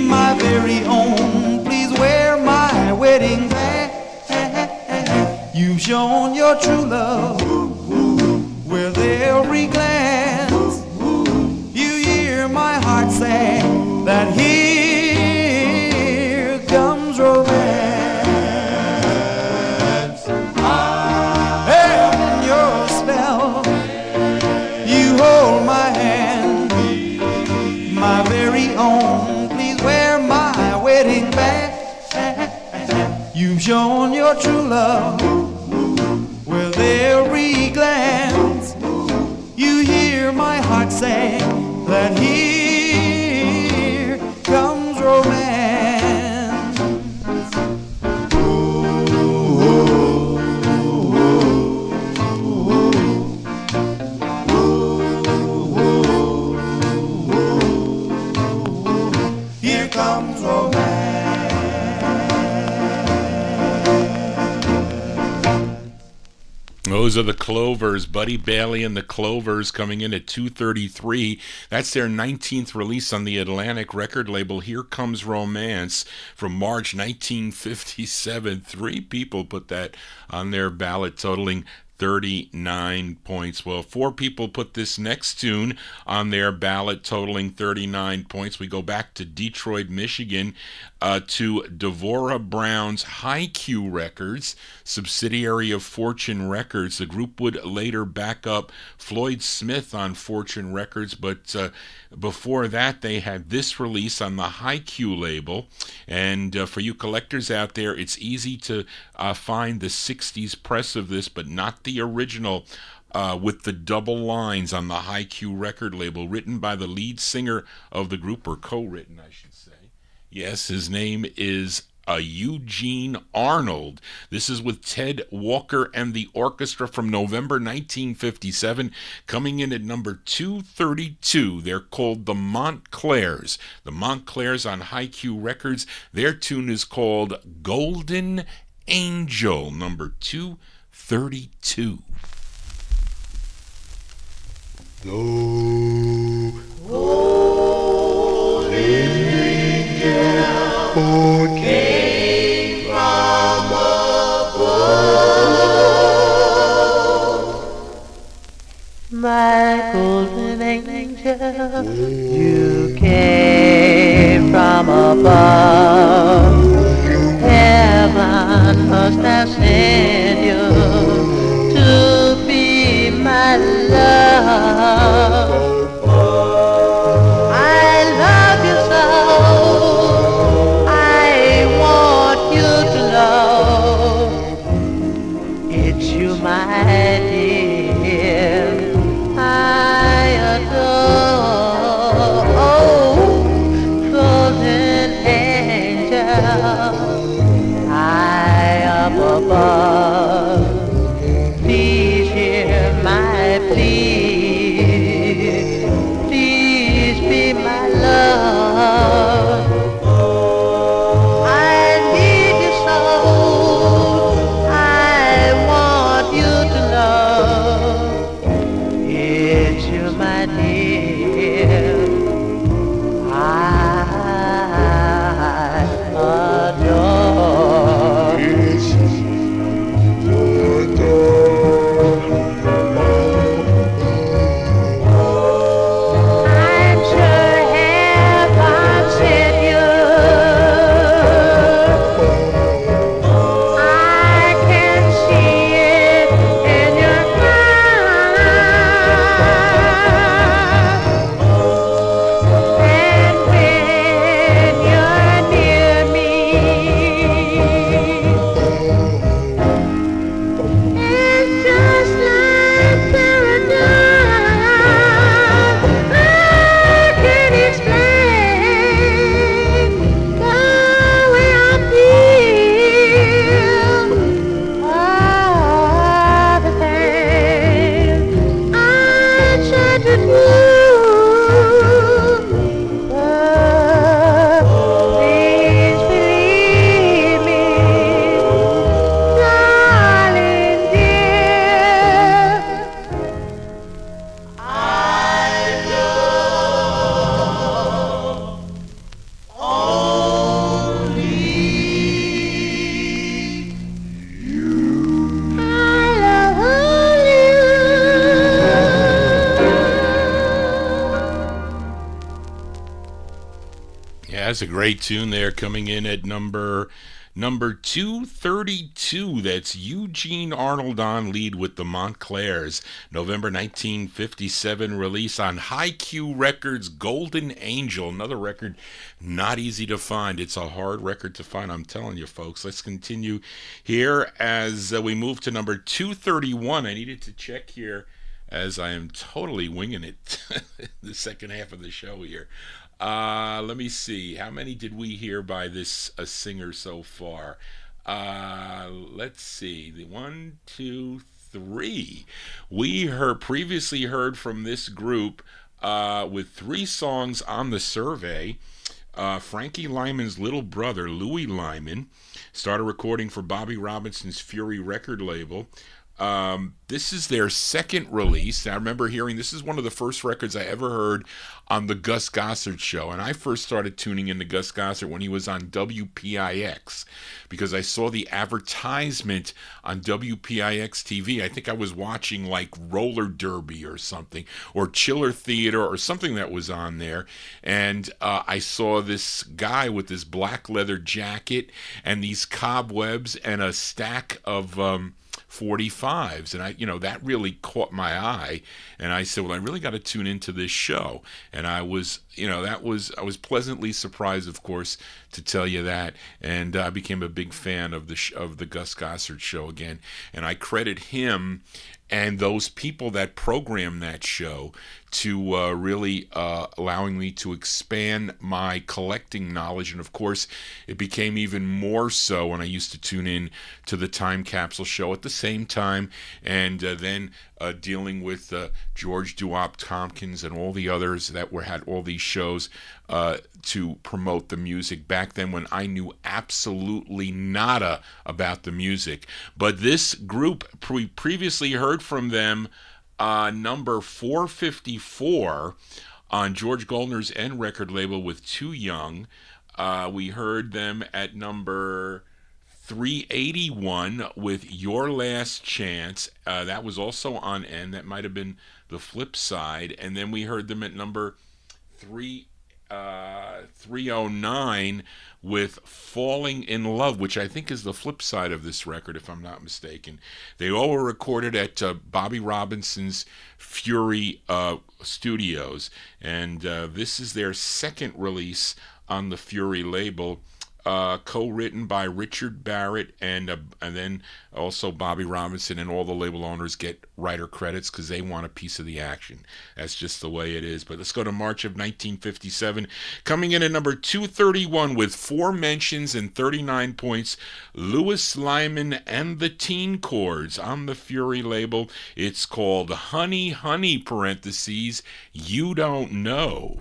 my very own. Please wear my wedding band. You've shown your true love with every glance. You hear my heart say that here comes romance. I'm in your spell. You hold my hand, my very own. Please wear my wedding band. You've shown your true love with every glance. You hear my heart say that here comes romance. Here comes romance. Those are the Clovers, Buddy Bailey and the Clovers, coming in at 233. That's their 19th release on the Atlantic record label. Here Comes Romance from March 1957. 3 people put that on their ballot, totaling 39 points. Well, 4 people put this next tune on their ballot, totaling 39 points. We go back to Detroit, Michigan, to Devorah Brown's High Q Records, subsidiary of Fortune Records. The group would later back up Floyd Smith on Fortune Records, but before that they had this release on the High Q label. And for you collectors out there, it's easy to find the 60s press of this, but not the original with the double lines on the High Q record label, written by the lead singer of the group, or co-written, I should say. Yes, his name is Eugene Arnold. This is with Ted Walker and the orchestra from November 1957, coming in at number 232. They're called the Montclairs. The Montclairs on High Q Records. Their tune is called Golden Angel, number 232. Golden angel. came from above. My golden angel, you came from above. Heaven must have sent you to be my love. I love you so, I want you to know it's you, my dear, I adore. Oh, golden angel, high up above, please hear my plea, please be my love. I need you so, I want you to know it's you, my dear, I adore. I'm sure heaven sent you. I can see it in your eyes. And when you're near me, it's just like paradise. I can't explain the way I feel. All the things I tried to do, please believe me, darling dear. Yeah, that's a great tune there, coming in at number 232. That's Eugene Arnold on lead with the Montclairs. November 1957 release on High Q Records, Golden Angel. Another record not easy to find. It's a hard record to find, I'm telling you, folks. Let's continue here as we move to number 231. I needed to check here as I am totally winging it the second half of the show here. Let me see. How many did we hear by this singer so far? Let's see. The 1, 2, 3. We previously heard from this group with 3 songs on the survey. Frankie Lyman's little brother, Louis Lyman, started recording for Bobby Robinson's Fury record label. This is their second release. I remember hearing this is one of the first records I ever heard on the Gus Gossard show. And I first started tuning into Gus Gossard when he was on WPIX because I saw the advertisement on WPIX TV. I think I was watching like Roller Derby or something, or Chiller Theater or something that was on there. And I saw this guy with this black leather jacket and these cobwebs and a stack of 45s, and that really caught my eye, and I said, well, I really got to tune into this show. And I was pleasantly surprised, of course, to tell you that, and I became a big fan of the Gus Gossard show again, and I credit him and those people that programmed that show to really allowing me to expand my collecting knowledge. And of course, it became even more so when I used to tune in to the Time Capsule show at the same time, and then dealing with George Doowop Tompkins and all the others that had all these shows to promote the music back then when I knew absolutely nada about the music. But this group, we previously heard from them number 454 on George Goldner's End record label with Too Young. We heard them at number 381 with Your Last Chance. That was also on N. That might have been the flip side. And then we heard them at number 309 with Falling in Love, which I think is the flip side of this record, if I'm not mistaken. They all were recorded at Bobby Robinson's Fury Studios. And this is their second release on the Fury label, co-written by Richard Barrett and then also Bobby Robinson, and all the label owners get writer credits because they want a piece of the action. That's just the way it is. But let's go to March of 1957. Coming in at number 231 with 4 mentions and 39 points, Louis Lyman and the Teen Chords on the Fury label. It's called Honey, Honey, parentheses, You Don't Know.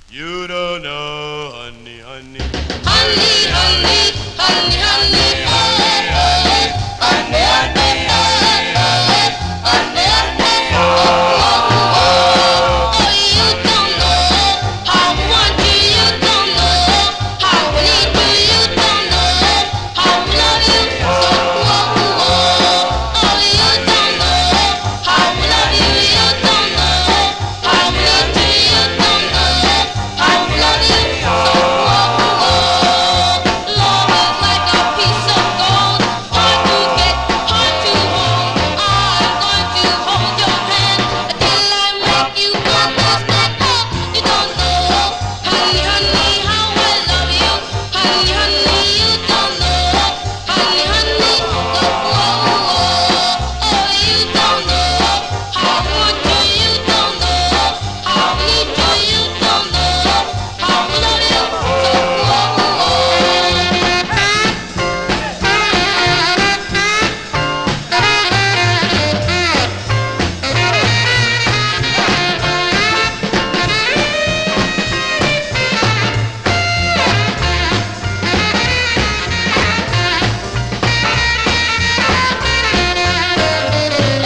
You don't know, honey, honey. Honey, honey, honey, honey, honey, honey, honey, honey, oh, you don't know how I want you, you don't know how I need you, you don't know how I love you, so oh, you don't know how I love you, you don't know how I need you, you don't know. Love is like a piece of gold, hard to get, hard to hold. I'm going to hold your hand until I make you understand. Oh, you don't know, honey, honey, how I love you. Honey, honey, you don't know. Honey, honey, oh, you don't know how I want you, you don't know how I need you, you don't know how I love you.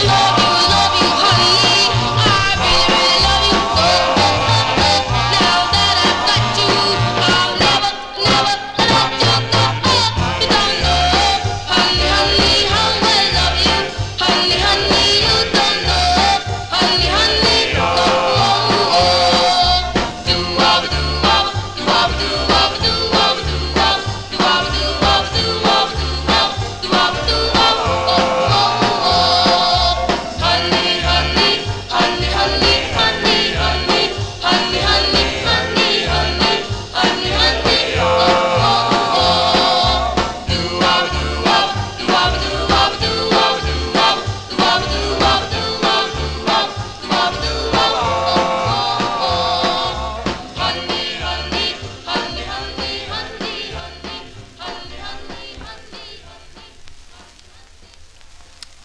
Love you, honey. I really, really love you. Now that I've got you, I'll never, never let you go. You don't know, honey, honey, how I love you. Honey, honey, you don't know. Honey, honey, oh, do-wop, do-wop, do-wop, do-wop, do-wop, do-wop, do-wop, do-wop, do-wop, do-wop, do-wop, do-wop, oh. Honey, honey, honey, honey, honey, honey, honey, honey, honey, honey, honey, honey, oh. Do-wop, do-wop, do-wop, do-wop, do-wop, do-wop, do-wop, do-wop, do-wop, do-wop, do-wop, do-wop, oh. Honey, honey, honey, honey, honey, honey, honey, honey, honey.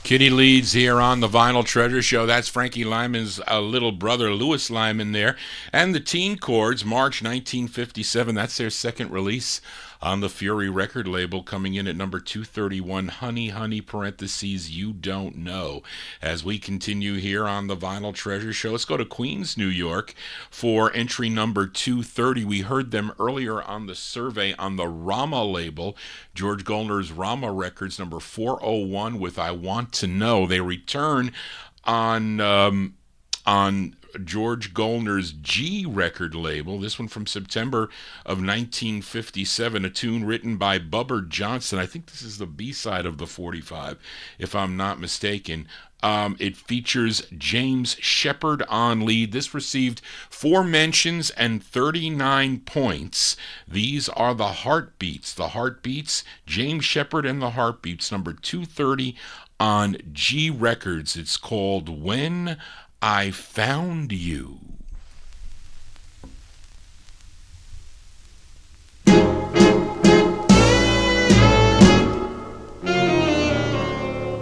Kitty Leeds here on the Vinyl Treasure Show. That's Frankie Lyman's little brother, Louis Lyman, there. And the Teen Chords, March 1957. That's their second release on the Fury record label, coming in at number 231, Honey, Honey, parentheses, You Don't Know. As we continue here on the Vinyl Treasure Show, let's go to Queens, New York for entry number 230. We heard them earlier on the survey on the Rama label, George Goldner's Rama Records, number 401 with I Want to Know. They return on George Goldner's G record label, this one from September of 1957, a tune written by Bubber Johnson. I think this is the B-side of the 45, if I'm not mistaken. It features James Shepard on lead. This received 4 mentions and 39 points. These are the Heartbeats. The Heartbeats, James Shepard and the Heartbeats, number 230 on G Records. It's called When I Found You.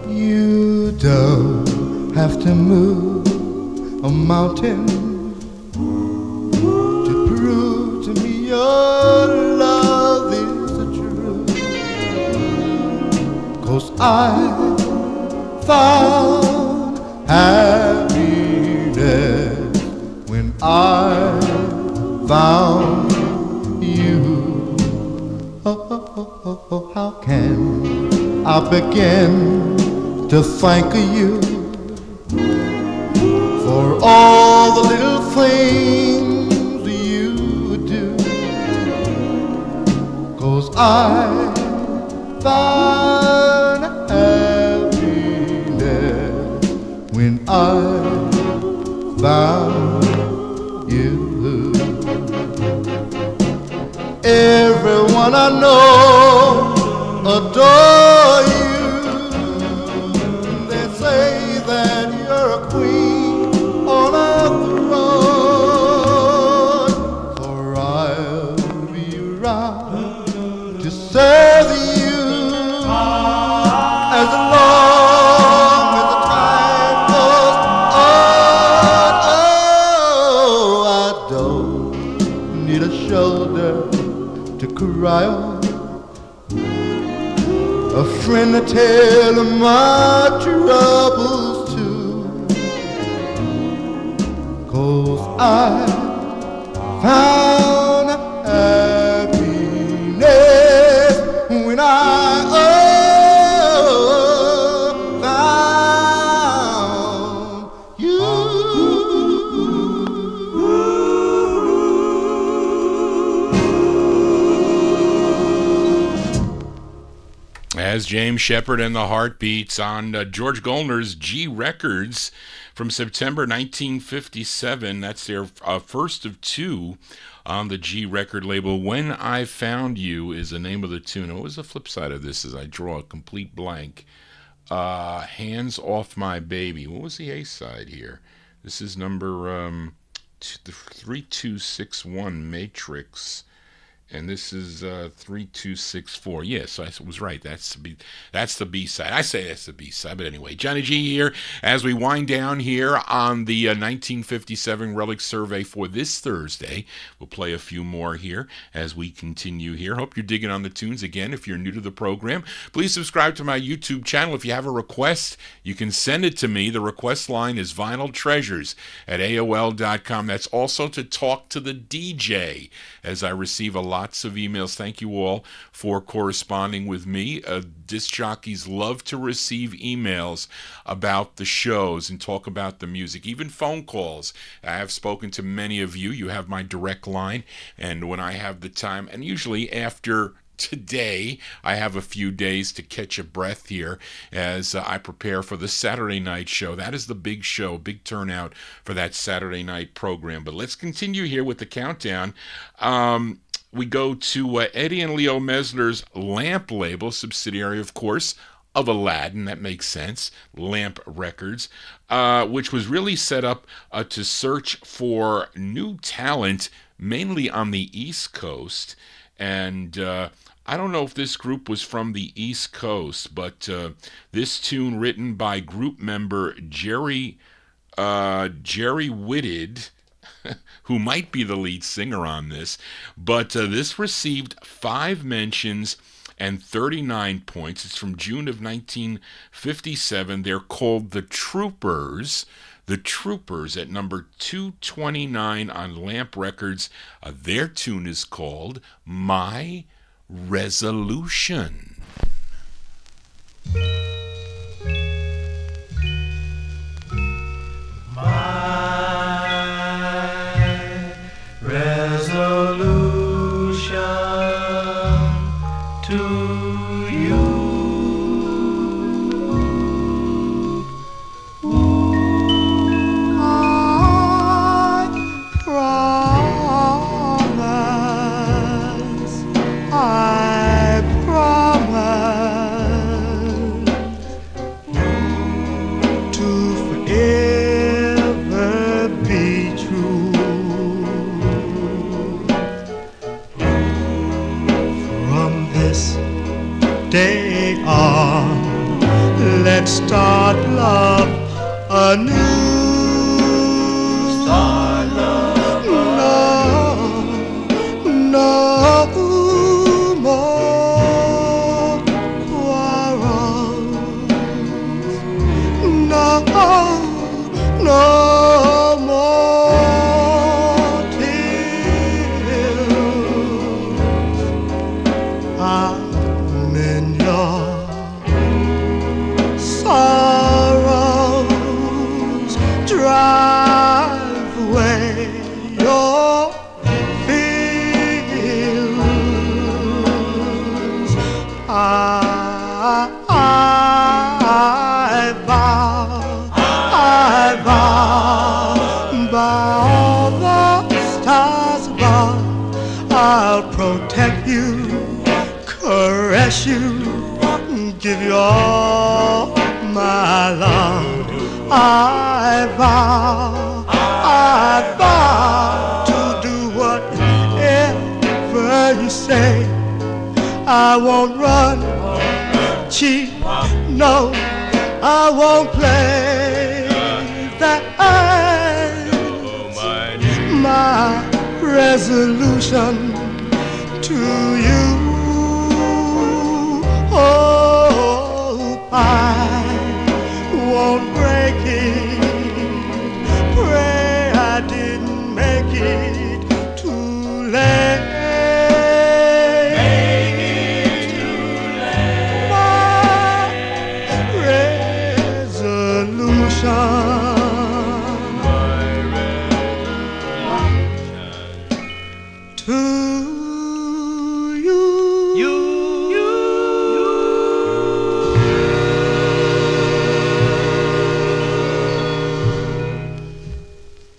You don't have to move a mountain to prove to me your love is the truth. 'Cause I found happiness when I found you. Oh, how can I begin to thank you for all the little things you do? 'Cause I find happiness when I found you. Everyone I know adore you. They say that you're a queen on a throne. For I'll be around to serve you as long as the time goes on. Oh, I don't need a shoulder to cry on, a friend to tell my troubles to. 'Cause I found happiness when I found you. As James Shepard and the Heartbeats on George Goldner's G Records from September 1957. That's their first of two on the G record label. When I Found You is the name of the tune. What was the flip side of this as I draw a complete blank? Hands Off My Baby. What was the A side here? This is number 3261 Matrix. And this is 3264. Yes, I was right. That's the B side. I say that's the B side, but anyway, Johnny G here as we wind down here on the 1957 Relic Survey for this Thursday. We'll play a few more here as we continue here. Hope you're digging on the tunes again. If you're new to the program, please subscribe to my YouTube channel. If you have a request, you can send it to me. The request line is vinyltreasures at AOL.com. That's also to talk to the DJ as I receive a lots of emails. Thank you all for corresponding with me. Disc jockeys love to receive emails about the shows and talk about the music, even phone calls. I have spoken to many of you. You have my direct line, and when I have the time, and usually after today, I have a few days to catch a breath here as I prepare for the Saturday night show. That is the big show, big turnout for that Saturday night program. But let's continue here with the countdown. We go to Eddie and Leo Mesner's Lamp label, subsidiary, of course, of Aladdin. That makes sense. Lamp Records, which was really set up to search for new talent, mainly on the East Coast. And I don't know if this group was from the East Coast, but this tune written by group member Jerry Whitted, who might be the lead singer on this, but this received 5 mentions and 39 points. It's from June of 1957. They're called The Troopers. The Troopers at number 229 on Lamp Records. Their tune is called My Resolution. Resolution to you. I promise to forever be true. From this day on, let's start love anew. Start love anew. No more quarrels. No more tears. I vow by all the stars above, I'll protect you, caress you, give you all my love. I vow to do whatever you say. I won't run, cheat, no, I won't play that. My resolution to you. Oh, I won't break it. Pray I didn't make it too late.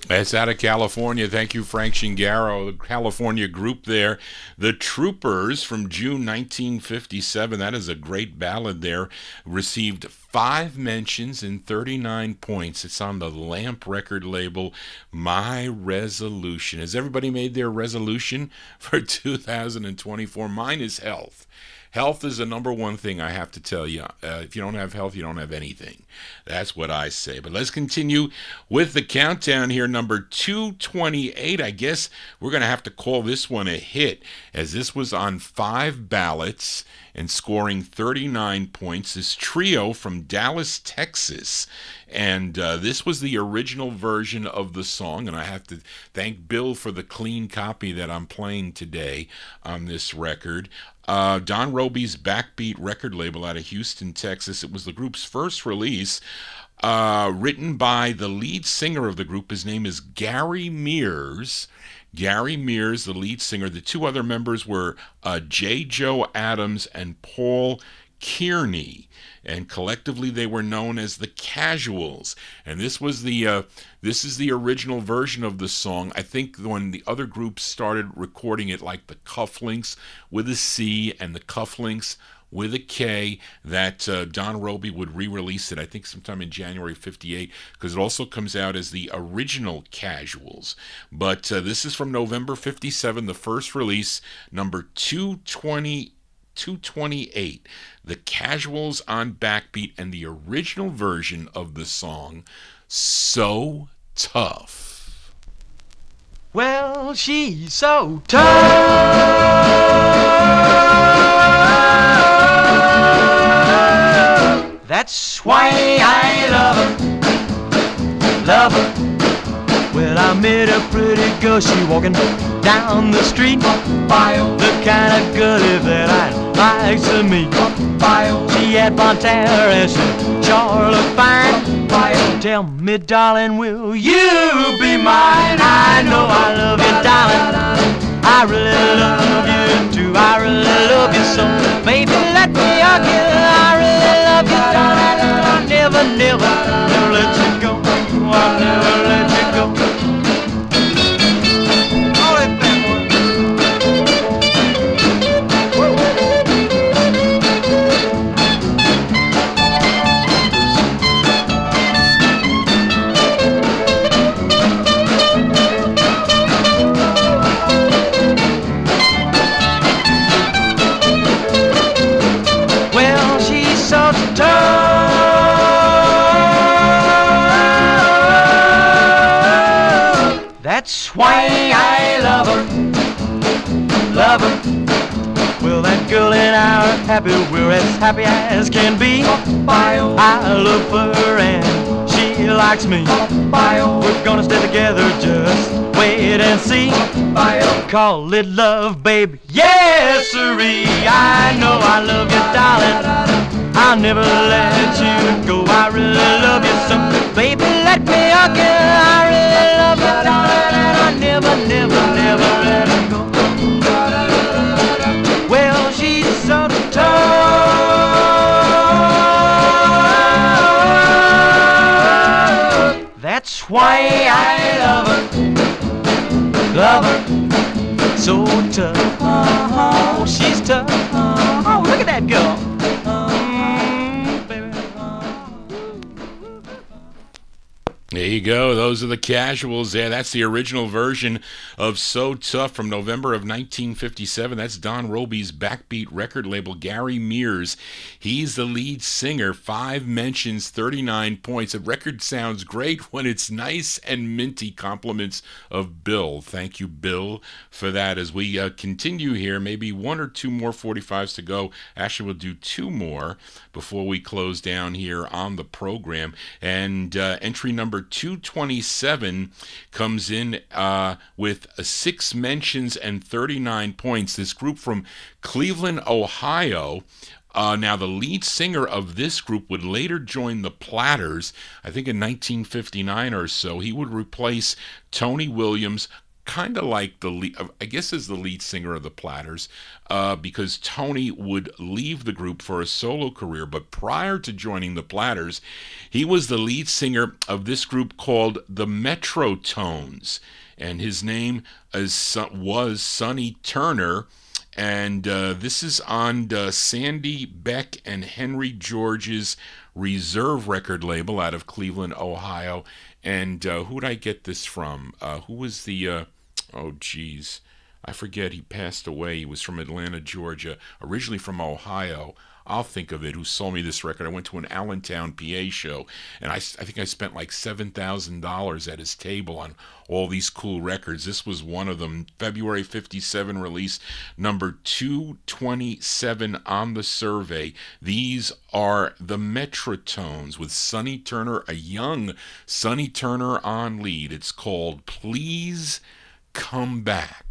That's out of California. Thank you, Frank Shingaro, the California group there. The Troopers from June 1957. That is a great ballad there. Received 5 mentions and 39 points. It's on the Lamp record label, My Resolution. Has everybody made their resolution for 2024? Mine is health. Health is the number one thing I have to tell you. If you don't have health, you don't have anything. That's what I say. But let's continue with the countdown here. Number 228. I guess we're going to have to call this one a hit, as this was on 5 ballots and scoring 39 points. This trio from Dallas, Texas. And this was the original version of the song, and I have to thank Bill for the clean copy that I'm playing today on this record. Don Robey's Backbeat record label out of Houston, Texas. It was the group's first release, written by the lead singer of the group. His name is Gary Mears. Gary Mears, the lead singer. The 2 other members were J. Joe Adams and Paul Kearney, and collectively they were known as the Casuals. And this was this is the original version of the song. I think when the other groups started recording it, like the Cufflinks with a C and the Cufflinks with a K, that Don Robey would re-release it, I think sometime in January 58, because it also comes out as the original Casuals. But this is from November 57, the first release, number 228, the Casuals on Backbeat, and the original version of the song, So Tough. Well, she's so tough. That's why I love her, love her. Well, I met a pretty girl, she walking down the street. The kind of girlie that I'd like to meet. She had blonde hair and she sure looked fine. Tell me, darling, will you be mine? I know I love you, darling. I really love you too. I really love you so. Baby, let me hug you. I really love you, darling. I'll never, never, never let you go. I'll never let you go. That's why I love her, love her. Well, that girl and I are happy, we're as happy as can be. I love her and she likes me. We're gonna stay together, just wait and see. Call it love, baby, yes sirree. I know I love you, darling. I'll never let you go. I really love you so. Baby, let me hug you. I really love you, darling. And I never, never, never let you go. Well, she's so tough. why I love her, so tough. Oh, she's tough. Oh, look at that girl. Baby. There you go. Those are the Casuals there. That's the original version of So Tough from November of 1957. That's Don Roby's backbeat record label, Gary Mears. He's the lead singer. 5 mentions, 39 points. The record sounds great when it's nice and minty. Compliments of Bill. Thank you, Bill, for that. As we continue here, maybe 1 or 2 more 45s to go. Actually, we'll do 2 more before we close down here on the program. And entry number 227 comes in with 6 mentions and 39 points. This group from Cleveland, Ohio. Now, the lead singer of this group would later join the Platters, I think in 1959 or so. He would replace Tony Williams, kind of like I guess as the lead singer of the Platters, because Tony would leave the group for a solo career. But prior to joining the Platters, he was the lead singer of this group called the Metrotones, and his name was Sonny Turner. And this is on Sandy Beck and Henry George's Reserve record label out of Cleveland, Ohio. And who'd I get this from? Who was the... oh, geez. I forget. He passed away. He was from Atlanta, Georgia, originally from Ohio. I'll think of it, who sold me this record. I went to an Allentown, PA show, and I think I spent like $7,000 at his table on all these cool records. This was one of them. February 57 release, number 227 on the survey. These are the Metrotones with Sonny Turner, a young Sonny Turner on lead. It's called Please Come Back.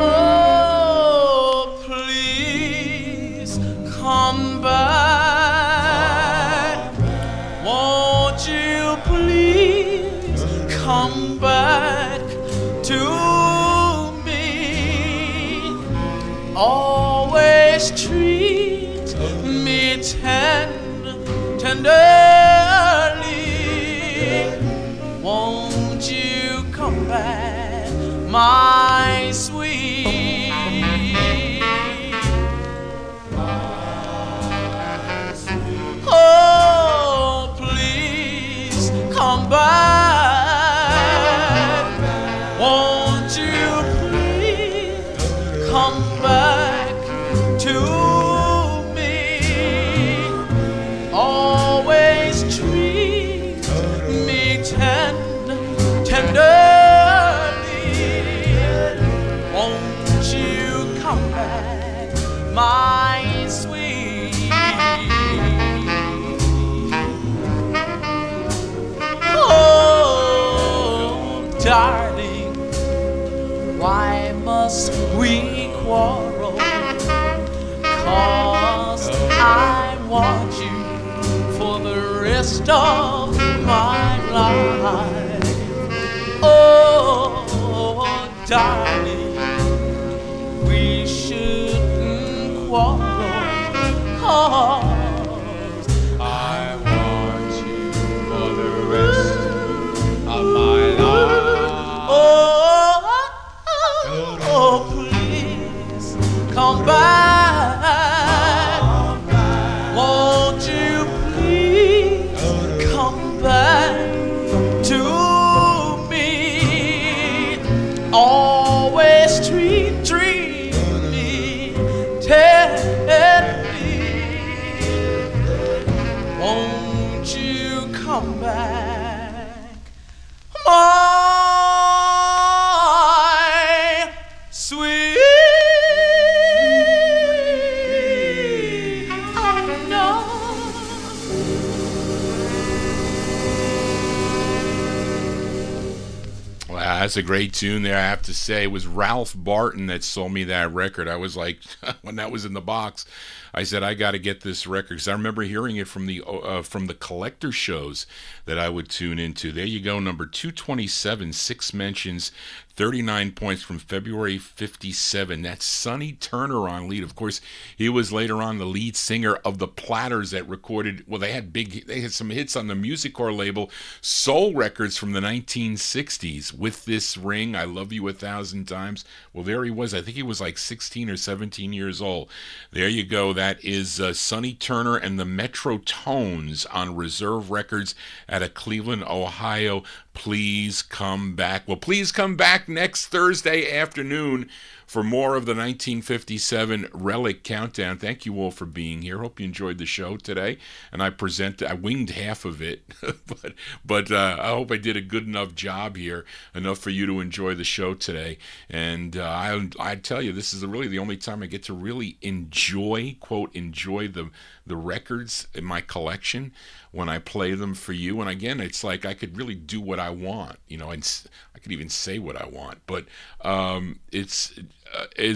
Oh, please come back. Won't you please come back to me? Always treat me tenderly. Won't you come back, my sweet? Oh, please come back. Won't you please come back to me? Always treat me tenderly. Won't you come back, my sweet? Oh, darling, why must we quarrel? 'Cause I want you for the rest of my life. Oh, darling, we shouldn't quarrel, 'cause I want you for the rest of my life. Oh, please come back. Won't you please come back to me? Always treat me tenderly. Won't you come back, my sweet? Oh, no. Wow, that's a great tune there, I have to say. It was Ralph Barton that sold me that record. I was like, when that was in the box, I said I got to get this record because I remember hearing it from the collector shows that I would tune into. There you go, number 227, 6 mentions, 39 points from February 57. That's Sonny Turner on lead. Of course, he was later on the lead singer of the Platters that recorded, well, they had some hits on the Music Core label, Soul Records from the 1960s. With This Ring, I Love You 1,000 Times. Well, there he was. I think he was like 16 or 17 years old. There you go. That is Sonny Turner and the Metro Tones on Reserve Records out of Cleveland, Ohio. Please come back. Well, please come back next Thursday afternoon for more of the 1957 Relic Countdown. Thank you all for being here. Hope you enjoyed the show today. And I winged half of it, but I hope I did a good enough job here, enough for you to enjoy the show today. And I tell you, this is really the only time I get to really enjoy, quote, enjoy the records in my collection when I play them for you. And again, it's like I could really do what I want, and I could even say what I want. But it's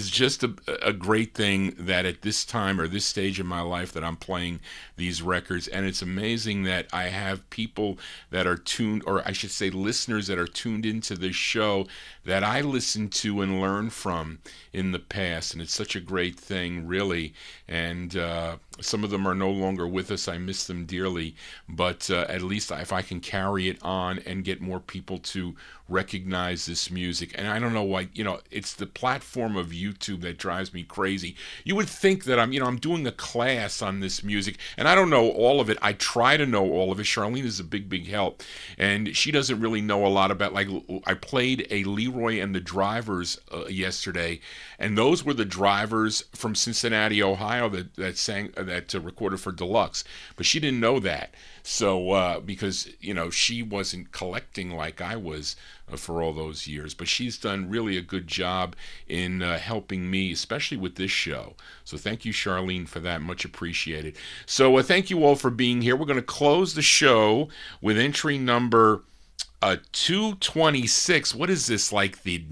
just a great thing that at this time or this stage in my life that I'm playing these records. And it's amazing that I have people that are tuned, or I should say listeners that are tuned into this show that I listened to and learned from in the past. And it's such a great thing, really. And some of them are no longer with us. I miss them dearly. But at least if I can carry it on and get more people to recognize this music. And I don't know why, it's the platform of YouTube that drives me crazy. You would think that I'm doing a class on this music, and I don't know all of it. I try to know all of it. Charlene is a big, big help, and she doesn't really know a lot about, like, I played a Leroy and the Drivers yesterday, and those were the Drivers from Cincinnati, Ohio that recorded for Deluxe, but she didn't know that. So, because, she wasn't collecting like I was for all those years. But she's done really a good job in helping me, especially with this show. So thank you, Charlene, for that. Much appreciated. So thank you all for being here. We're going to close the show with entry number 226. What is this, like the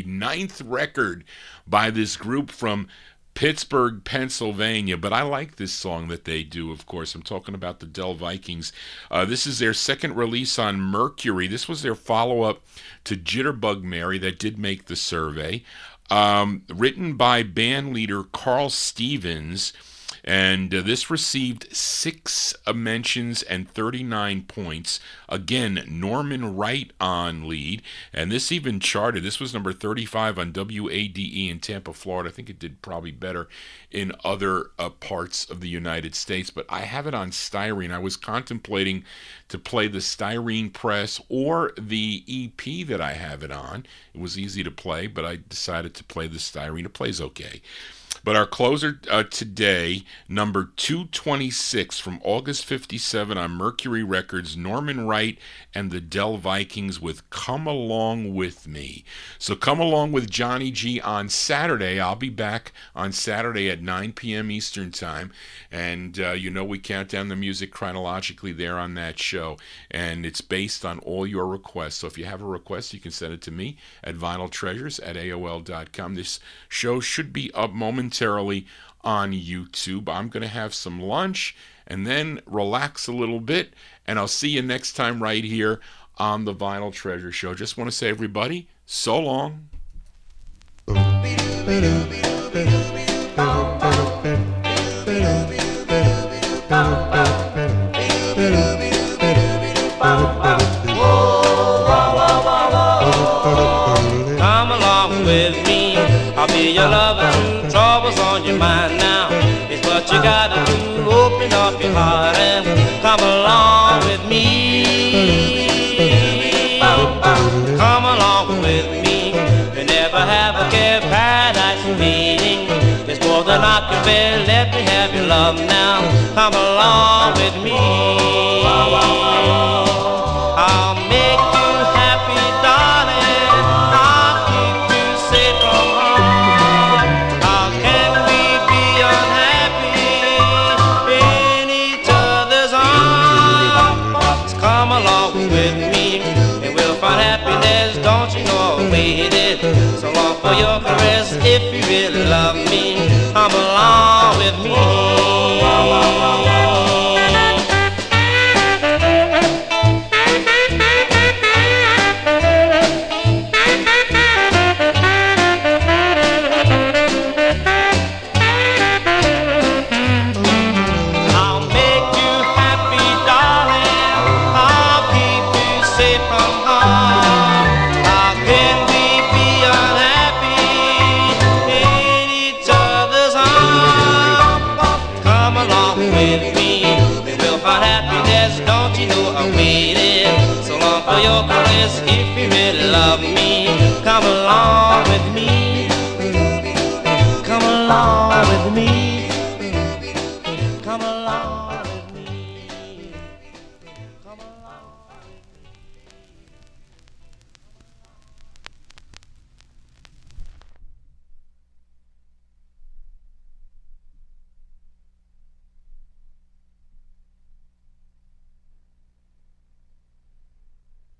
ninth record by this group from Pittsburgh, Pennsylvania, but I like this song that they do, of course. I'm talking about the Del Vikings. This is their second release on Mercury. This was their follow-up to Jitterbug Mary that did make the survey. Written by band leader Carl Stevens, and this received 6 mentions and 39 points. Again, Norman Wright on lead, and this even charted. This was number 35 on WADE in Tampa, Florida. I think it did probably better in other parts of the United States, but I have it on Styrene. I was contemplating to play the Styrene press or the EP that I have it on. It was easy to play, but I decided to play the Styrene. It plays okay. But our closer today, number 226 from August 57 on Mercury Records, Norman Wright and the Del Vikings with Come Along With Me. So come along with Johnny G on Saturday. I'll be back on Saturday at 9 p.m. Eastern Time. And we count down the music chronologically there on that show. And it's based on all your requests. So if you have a request, you can send it to me at vinyltreasures@aol.com. This show should be up momentarily on YouTube. I'm going to have some lunch and then relax a little bit, and I'll see you next time right here on the Vinyl Treasure Show. Just want to say, everybody, so long. Come along with me, I'll be your lover. Troubles on your mind now, it's what you gotta do. Open up your heart and come along with me. Come along with me, you never have a care, paradise waiting. It's more than I can bear, let me have your love now. Come along with me. I'll make you happy, darling. I'll keep you safe from harm. How can we be unhappy in each other's arms? Come along with me and we'll find happiness. Don't you know I waited so long for your caress? If you really love me, come along with me. come home. How can we be unhappy in each other's arms? Come along with me, we'll find happiness. Don't you know I waited so long for your kiss? If you really love me, come along with me.